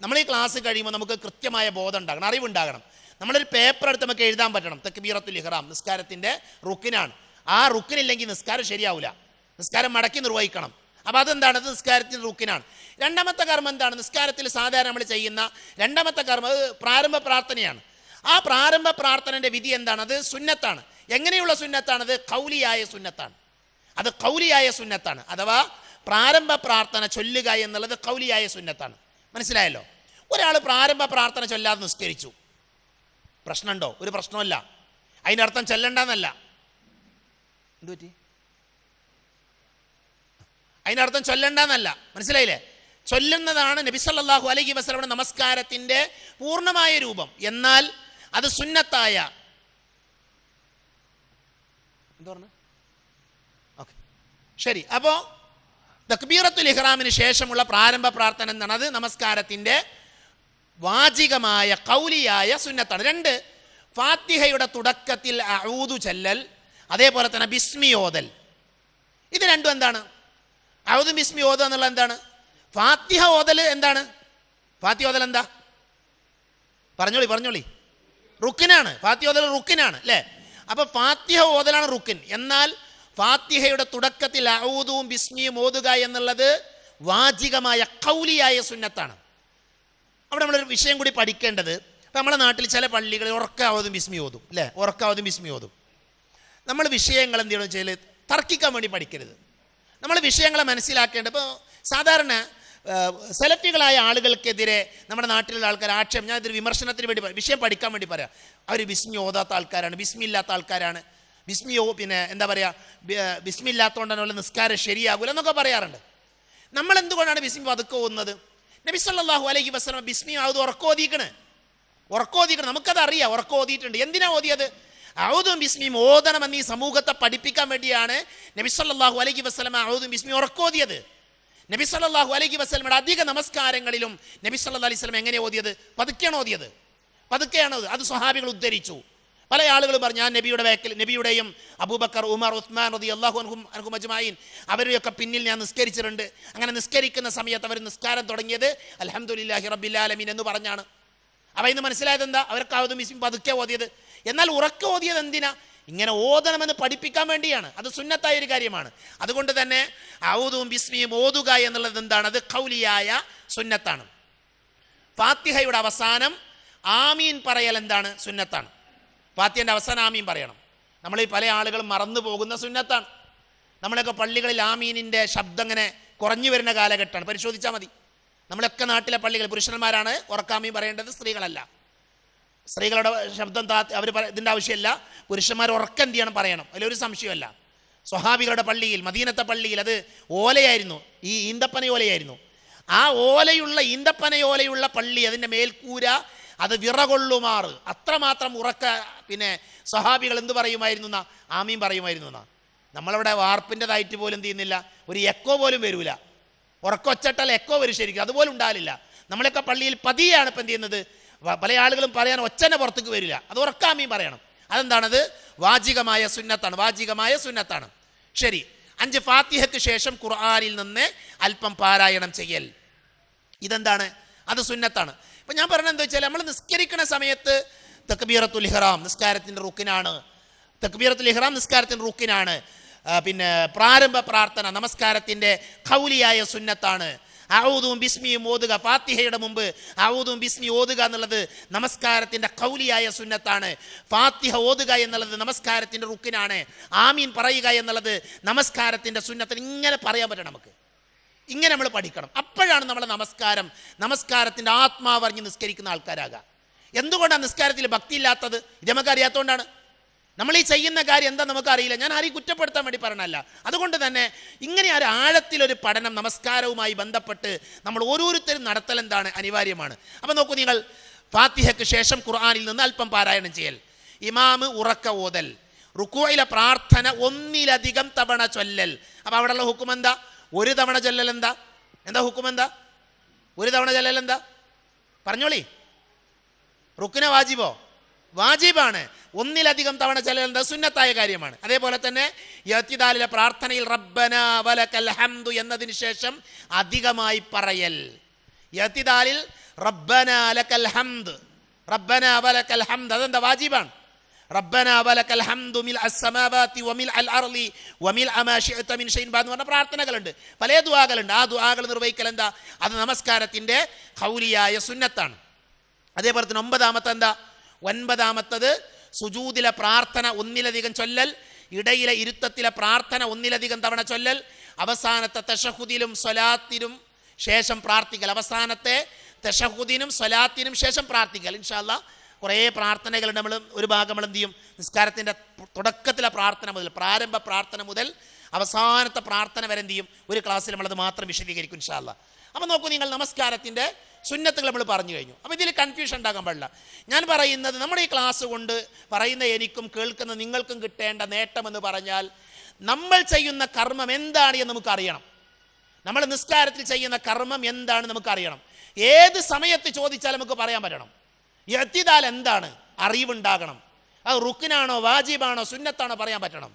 Speaker 2: നമ്മൾ ഈ ക്ലാസ് കഴിയുമ്പോൾ നമുക്ക് കൃത്യമായ ബോധം ഉണ്ടാകണം, അറിവുണ്ടാകണം. നമ്മളൊരു പേപ്പർ എടുത്ത് നമുക്ക് എഴുതാൻ പറ്റണം, തക്ബീറത്തുൽ ഇഹ്റാം നിസ്കാരത്തിൻ്റെ റുക്കിനാണ്. ആ റുക്കിനില്ലെങ്കിൽ നിസ്കാരം ശരിയാവില്ല, നിസ്കാരം മടക്കി നിർവഹിക്കണം. അപ്പം അതെന്താണ്? അത് നിസ്കാരത്തിൻ്റെ റുക്കിനാണ്. രണ്ടാമത്തെ കർമ്മം എന്താണ്? നിസ്കാരത്തിൽ സാധാരണ നമ്മൾ ചെയ്യുന്ന രണ്ടാമത്തെ കർമ്മം അത് പ്രാരംഭ പ്രാർത്ഥനയാണ്. ആ പ്രാരംഭ പ്രാർത്ഥനയുടെ വിധി എന്താണ്? അത് സുന്നത്താണ്. എങ്ങനെയുള്ള സുന്നത്താണത്? ഖൗലിയായ സുന്നത്താണ്. അത് ഖൗലിയായ സുന്നത്താണ്. അഥവാ പ്രാരംഭ പ്രാർത്ഥന ചൊല്ലുക എന്നുള്ളത് ഖൗലിയായ സുന്നത്താണ്. മനസ്സിലായല്ലോ? ഒരാൾ പ്രാരംഭ പ്രാർത്ഥന ചൊല്ലാതെ നിസ്കരിച്ചു, പ്രശ്നമുണ്ടോ? ഒരു പ്രശ്നമല്ല. അതിൻ്റെ അർത്ഥം ചെല്ലണ്ടെന്നല്ല. എന്തു പറ്റി? അതിൻ്റെ അർത്ഥം ചൊല്ലണ്ടെന്നല്ല. മനസ്സിലായില്ലേ? ചൊല്ലുന്നതാണ് നബി സല്ലല്ലാഹു അലൈഹി വസല്ലമയുടെ നമസ്കാരത്തിൻ്റെ പൂർണ്ണമായ രൂപം. എന്നാൽ അത് സുന്നത്തായ എന്താ പറഞ്ഞ? ഓക്കെ, ശരി. അപ്പോൾ തക്ബീറത്തുൽ ഇഹ്റാമിന് ശേഷമുള്ള പ്രാരംഭ പ്രാർത്ഥന എന്താണ്? അത് നമസ്കാരത്തിൻ്റെ വാചികമായ ഖൗലിയായ സുന്നത്താണ്. രണ്ട്, ഫാത്തിഹയുടെ തുടക്കത്തിൽ അഊദു ചൊല്ലൽ, അതേപോലെ തന്നെ ബിസ്മി ഓതൽ. ഇത് രണ്ടും എന്താണ്? അഊദും ബിസ്മി ഓതുക എന്നുള്ള എന്താണ്? ഫാത്തിഹ ഓതൽ എന്താണ്? ഫാത്തിഹ ഓതൽ എന്താ? പറഞ്ഞോളി. റുക്കിനാണ്. ഫാത്തിഹ ഓതൽ റുക്കിനാണ് അല്ലേ? അപ്പൊ ഫാത്തിഹ ഓതലാണ് റുക്കിൻ. എന്നാൽ ഫാത്തിഹയുടെ തുടക്കത്തിൽ അഊദും ബിസ്മിയും ഓതുക എന്നുള്ളത് വാചികമായ ഖൗലിയായ സുന്നത്താണ്. അവിടെ നമ്മളൊരു വിഷയം കൂടി പഠിക്കേണ്ടത്, ഇപ്പം നമ്മുടെ നാട്ടിൽ ചില പള്ളികളിൽ ഉറക്കാവതും ബിസ്മി ഓതും അല്ലേ? ഉറക്കാവതും ബിസ്മി ഓതും. നമ്മൾ വിഷയങ്ങൾ എന്ത് ചെയ്യണമെന്ന് വെച്ചാൽ തർക്കിക്കാൻ വേണ്ടി പഠിക്കരുത്. നമ്മൾ വിഷയങ്ങളെ മനസ്സിലാക്കേണ്ടത്, ഇപ്പോൾ സാധാരണ സെലഫികളായ ആളുകൾക്കെതിരെ നമ്മുടെ നാട്ടിലുള്ള ആൾക്കാർ ആക്ഷേപം, ഞാൻ ഇതൊരു വിമർശനത്തിന് വേണ്ടി വിഷയം പഠിക്കാൻ വേണ്ടി പറയാം. അവർ ബിസ്മി ഓതാത്ത ആൾക്കാരാണ്, ബിസ്മി ഇല്ലാത്ത ആൾക്കാരാണ്, പിന്നെ എന്താ പറയുക, ബിസ്മി ഇല്ലാത്തതുകൊണ്ടാണ് നിസ്കാരം ശരിയാകൂല എന്നൊക്കെ പറയാറുണ്ട്. നമ്മൾ എന്തുകൊണ്ടാണ് ബിസ്മി പതുക്കെ ഓതുന്നത്? നബി സല്ലല്ലാഹു അലൈഹി വസല്ലം ബിസ്മി ആവുത് ഉറക്കോതിക്കണ്. നമുക്കത് അറിയാം, ഉറക്കോതിയിട്ടുണ്ട്. എന്തിനാ ഓതിയത്? ഔദും ബിസ്മിയും ഓതണമെന്ന് ഈ സമൂഹത്തെ പഠിപ്പിക്കാൻ വേണ്ടിയാണ് നബി സല്ലല്ലാഹു അലൈഹി വസല്ലം ഔദും ബിസ്മി ഉറക്കോതിയത്. നബി സല്ലല്ലാഹു അലൈഹി വസല്ലമയുടെ അധിക നമസ്കാരങ്ങളിലും നബി സല്ലല്ലാഹു അലൈഹി വസല്ലം എങ്ങനെ ഓതിയത്? പതുക്കെയാണ് ഓതിയത്. അത് സ്വഹാബികൾ ഉദ്ധരിച്ചു. പല ആളുകളും പറഞ്ഞു, ഞാൻ നബിയുടെയും അബൂബക്കർ, ഉമർ, ഉസ്മാൻ റളിയല്ലാഹു അൻഹും അജ്മഈൻ അവരെയൊക്കെ പിന്നിൽ ഞാൻ നിസ്കരിച്ചിട്ടുണ്ട്. അങ്ങനെ നിസ്കരിക്കുന്ന സമയത്ത് അവർ നിസ്കാരം തുടങ്ങിയത് അൽഹംദുലില്ലാഹി റബ്ബിൽ ആലമീൻ എന്ന് പറഞ്ഞാണ്. അപ്പം ഇന്ന് മനസ്സിലായത് എന്താ? അവർക്ക് ഔദും ബിസ്മിയും പതുക്കെ ഓതിയത്. എന്നാൽ ഉറക്കെ ഓതിയത് എന്തിനാ? ഇങ്ങനെ ഓതണമെന്ന് പഠിപ്പിക്കാൻ വേണ്ടിയാണ്. അത് സുന്നത്തായ ഒരു കാര്യമാണ്. അതുകൊണ്ട് തന്നെ ഔദും ബിസ്മിയും ഓതുക എന്നുള്ളത് എന്താണ്? അത് ഖൗലിയായ സുന്നത്താണ്. ഫാത്തിഹയുടെ അവസാനം ആമീൻ പറയൽ എന്താണ്? സുന്നത്താണ്. ഫാത്തിഹയുടെ അവസാനം ആമീൻ പറയണം. നമ്മൾ ഈ പല ആളുകളും മറന്നു പോകുന്ന സുന്നത്താണ്. നമ്മളൊക്കെ പള്ളികളിൽ ആമീനിൻ്റെ ശബ്ദം ഇങ്ങനെ കുറഞ്ഞു വരുന്ന കാലഘട്ടമാണ്. പരിശോധിച്ചാൽ മതി. നമ്മളൊക്കെ നാട്ടിലെ പള്ളികൾ പുരുഷന്മാരാണ് ഉറക്കാമീൻ പറയേണ്ടത്, സ്ത്രീകളല്ല. സ്ത്രീകളുടെ ശബ്ദം അവർ ഇതിൻ്റെ ആവശ്യമില്ല. പുരുഷന്മാർ ഉറക്കം എന്ത് ചെയ്യണം? പറയണം. അതിലൊരു സംശയമല്ല. സ്വഹാബികളുടെ പള്ളിയിൽ, മദീനത്തെ പള്ളിയിൽ അത് ഓലയായിരുന്നു, ഈ ഈന്തപ്പനയോലയായിരുന്നു. ആ ഈന്തപ്പനയോലയുള്ള പള്ളി, അതിൻ്റെ മേൽക്കൂര അത് വിറകൊള്ളുമാറ് അത്രമാത്രം ഉറക്ക സ്വഹാബികൾ എന്ത് പറയുമായിരുന്നു എന്നാ? ആമീൻ പറയുമായിരുന്നു എന്നാ. നമ്മളവിടെ വാർപ്പിൻ്റെതായിട്ട് പോലും എന്ത് ചെയ്യുന്നില്ല, ഒരു എക്കോ പോലും വരൂല. ഉറക്കൊച്ചട്ടാൽ എക്കോ വരും ശരിക്കും, അതുപോലും ഉണ്ടാവില്ല. നമ്മളൊക്കെ പള്ളിയിൽ പതിയാണ് ഇപ്പം എന്ത് ചെയ്യുന്നത്? പല ആളുകളും പറയാൻ ഒച്ചനെ പുറത്തേക്ക് വരില്ല, അത് ഉറക്കാമീൻ പറയണം. അതെന്താണത്? വാചികമായ സുന്നത്താണ്. ശരി. 5 ഫാത്തിഹയ്ക്ക് ശേഷം ഖുർആനിൽ നിന്ന് അല്പം പാരായണം ചെയ്യൽ, ഇതെന്താണ്? അത് സുന്നത്താണ്. ഇപ്പം ഞാൻ പറഞ്ഞത് എന്താ വെച്ചാൽ, നമ്മൾ നിസ്കരിക്കുന്ന സമയത്ത് തക്ബീറത്തുൽ ഇഹ്റാം നിസ്കാരത്തിൻ്റെ റുക്കിനാണ്. പ്രാരംഭ പ്രാർത്ഥന നമസ്കാരത്തിൻ്റെ ഖൗലിയായ സുന്നത്താണ്. ഔദും ബിസ്മിയും ഓതുക, ഫാത്തിഹയുടെ മുമ്പ് ഔദും ബിസ്മി ഓതുക എന്നുള്ളത് നമസ്കാരത്തിൻ്റെ ഖൗലിയായ സുന്നത്താണ്. ഫാത്തിഹ ഓതുക എന്നുള്ളത് നമസ്കാരത്തിൻ്റെ റുക്കിനാണ്. ആമീൻ പറയുക എന്നുള്ളത് നമസ്കാരത്തിൻ്റെ സുന്നത്തിന്. ഇങ്ങനെ പറയാൻ പറ്റണം നമുക്ക്. ഇങ്ങനെ നമ്മൾ പഠിക്കണം. അപ്പോഴാണ് നമ്മളെ നമസ്കാരത്തിൻ്റെ ആത്മാവറിഞ്ഞ് നിസ്കരിക്കുന്ന ആൾക്കാരാകുക. എന്തുകൊണ്ടാണ് നിസ്കാരത്തിൽ ഭക്തി ഇല്ലാത്തത്? ഇത് നമുക്ക് അറിയാത്തതുകൊണ്ടാണ്. നമ്മൾ ഈ ചെയ്യുന്ന കാര്യം എന്താ നമുക്കറിയില്ല. ഞാൻ ആരെയും കുറ്റപ്പെടുത്താൻ വേണ്ടി പറഞ്ഞല്ല. അതുകൊണ്ട് തന്നെ ഇങ്ങനെ ഒരു ആഴത്തിലൊരു പഠനം നമസ്കാരവുമായി ബന്ധപ്പെട്ട് നമ്മൾ ഓരോരുത്തരും നടത്തൽ എന്താണ്? അനിവാര്യമാണ്. അപ്പം നോക്കൂ നിങ്ങൾ, ഫാത്തിഹയ്ക്ക് ശേഷം ഖുർആനിൽ നിന്ന് അല്പം പാരായണം ചെയ്യൽ, ഇമാമ് ഉറക്ക ഓതൽ, റുക്കൂഇലെ പ്രാർത്ഥന ഒന്നിലധികം തവണ ചൊല്ലൽ. അപ്പം അവിടെയുള്ള ഹുക്കും എന്താ? ഒരു തവണ ചൊല്ലൽ. എന്താ ഹുക്കും? ഒരു തവണ ചൊല്ലൽ എന്താ? പറഞ്ഞോളി. റുക്കിന വാജിബാണ്. ഒന്നിലധികം തവണ ചൊല്ലൽ സുന്നത്തായ കാര്യമാണ്. അതേപോലെ തന്നെ ഇഅ്തിദാലിലെ പ്രാർത്ഥനയിൽ റബ്ബനാ വലക്കൽ ഹംദു എന്നതിന് ശേഷം അധികമായി പറയൽ. ഇഅ്തിദാലിൽ റബ്ബനാ ലക്കൽ ഹംദ്, അതെന്താ? വാജിബാണ്. റബ്ബനാ വലക്കൽ ഹംദു മിൽഅസ് സമാവാതി വമിൽഅൽ അർളി വമിൽഅ മാ ശിഅത മിൻ ഷൈഇൻ ബഅദ് എന്ന് പറഞ്ഞ പ്രാർത്ഥനകളുണ്ട്, പല ദുആകളുണ്ട്. ആ ദുആകൾ നിർവഹിക്കൽ എന്താ? അത് നമസ്കാരത്തിന്റെ ഖൗലിയായ സുന്നത്താണ്. അതേപോലെ തന്നെ ഒൻപതാമത്തത് സുജൂദിലെ പ്രാർത്ഥന ഒന്നിലധികം ചൊല്ലൽ, ഇടയിലെ ഇരുത്തത്തിലെ പ്രാർത്ഥന ഒന്നിലധികം തവണ ചൊല്ലൽ, അവസാനത്തെ തശഹുദിലും സ്വലാത്തിനും ശേഷം പ്രാർത്ഥിക്കൽ. അവസാനത്തെ തശഹുദിനും സ്വലാത്തിനും ശേഷം പ്രാർത്ഥിക്കൽ. ഇൻഷാ അല്ലാഹ് കുറേ പ്രാർത്ഥനകളുണ്ട്. നമ്മൾ ഒരു ഭാഗം നമ്മൾ എന്ത് ചെയ്യും? നിസ്കാരത്തിൻ്റെ തുടക്കത്തിലെ പ്രാർത്ഥന മുതൽ, പ്രാരംഭ പ്രാർത്ഥന മുതൽ അവസാനത്തെ പ്രാർത്ഥന വരെ എന്ത് ചെയ്യും? ഒരു ക്ലാസ്സിൽ നമ്മളത് മാത്രം വിശദീകരിക്കും ഇൻഷാ അല്ലാഹ്. അപ്പം നോക്കൂ നിങ്ങൾ, നമസ്കാരത്തിൻ്റെ സുന്നത്തുകൾ നമ്മൾ പറഞ്ഞു കഴിഞ്ഞു. അപ്പോൾ ഇതിൽ കൺഫ്യൂഷൻ ഉണ്ടാകാൻ പാടില്ല. ഞാൻ പറയുന്നത്, നമ്മുടെ ഈ ക്ലാസ് കൊണ്ട് പറയുന്ന എനിക്കും കേൾക്കുന്ന നിങ്ങൾക്കും കിട്ടേണ്ട നേട്ടമെന്ന് പറഞ്ഞാൽ, നമ്മൾ ചെയ്യുന്ന കർമ്മം എന്താണ് എന്ന് നമുക്കറിയണം. നമ്മൾ നിസ്കാരത്തിൽ ചെയ്യുന്ന കർമ്മം എന്താണ് നമുക്കറിയണം. ഏത് സമയത്ത് ചോദിച്ചാൽ നമുക്ക് പറയാൻ പറ്റണം. ഇഅ്തിദാൽ എന്താണ് അറിവുണ്ടാകണം. അത് റുക്നാണോ വാജിബാണോ സുന്നത്താണോ പറയാൻ പറ്റണം.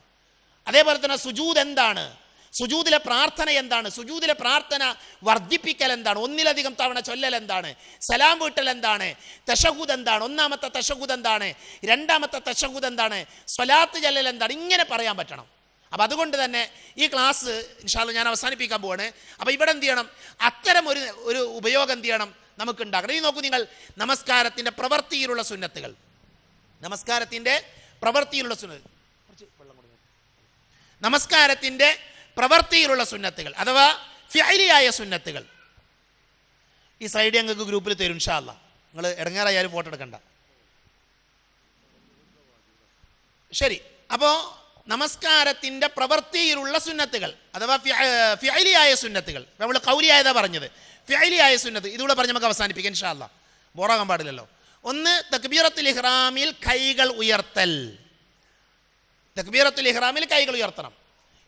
Speaker 2: അതേപോലെ തന്നെ സുജൂദ് എന്താണ്, സുജൂദിലെ പ്രാർത്ഥന എന്താണ്, സുജൂദിലെ പ്രാർത്ഥന വർദ്ധിപ്പിക്കൽ എന്താണ്, ഒന്നിലധികം തവണ ചൊല്ലൽ എന്താണ്, സലാം വീട്ടൽ എന്താണ്, തശഹുദ് എന്താണ്, ഒന്നാമത്തെ തശഹുദ് എന്താണ്, രണ്ടാമത്തെ തശഹുദ് എന്താണ്, സ്വലാത്ത് ചൊല്ലൽ എന്താണ്, ഇങ്ങനെ പറയാൻ പറ്റണം. അപ്പം അതുകൊണ്ട് തന്നെ ഈ ക്ലാസ് ഇൻഷാ അല്ലാഹ് ഞാൻ അവസാനിപ്പിക്കാൻ പോവാണ്. അപ്പം ഇവിടെ എന്ത് ചെയ്യണം? അത്തരം ഒരു ഉപയോഗം എന്ത് ചെയ്യണം? നമുക്ക് ഉണ്ടാക്കണം. ഈ നോക്കൂ നിങ്ങൾ, നമസ്കാരത്തിൻ്റെ പ്രവൃത്തിയിലുള്ള സുന്നത്തുകൾ, നമസ്കാരത്തിൻ്റെ പ്രവൃത്തിയിലുള്ള സുന്നത്ത്, നമസ്കാരത്തിൻ്റെ പ്രവൃത്തിയിലുള്ള സുന്നത്തുകൾ അഥവാ ഫിഅലിയായ സുന്നത്തുകൾ. ഈ സൈഡ് ഞങ്ങൾക്ക് ഗ്രൂപ്പിൽ തരും ഇൻഷാ അല്ലാഹ്. നിങ്ങൾ ഇടങ്ങാറായാലും ഫോട്ടോ എടുക്കണ്ട. ശരി. അപ്പോൾ നമസ്കാരത്തിൻ്റെ പ്രവൃത്തിയിലുള്ള സുന്നത്തുകൾ അഥവാ ഫിഅലിയായ സുന്നത്തുകൾ, നമ്മൾ ഖൗലിയായതാ പറഞ്ഞത്, ഫിഅലിയായ സുന്നത്ത് ഇതുകൂടെ പറഞ്ഞ് നമുക്ക് അവസാനിപ്പിക്കാം ഇൻഷാ അല്ലാഹ്. ബോറാകാൻ പാടില്ലല്ലോ. ഒന്ന്, തക്ബീറത്തുൽ ഇഹ്റാമിൽ കൈകൾ ഉയർത്തൽ. തക്ബീറത്തുൽ ഇഹ്റാമിൽ കൈകൾ ഉയർത്തണം.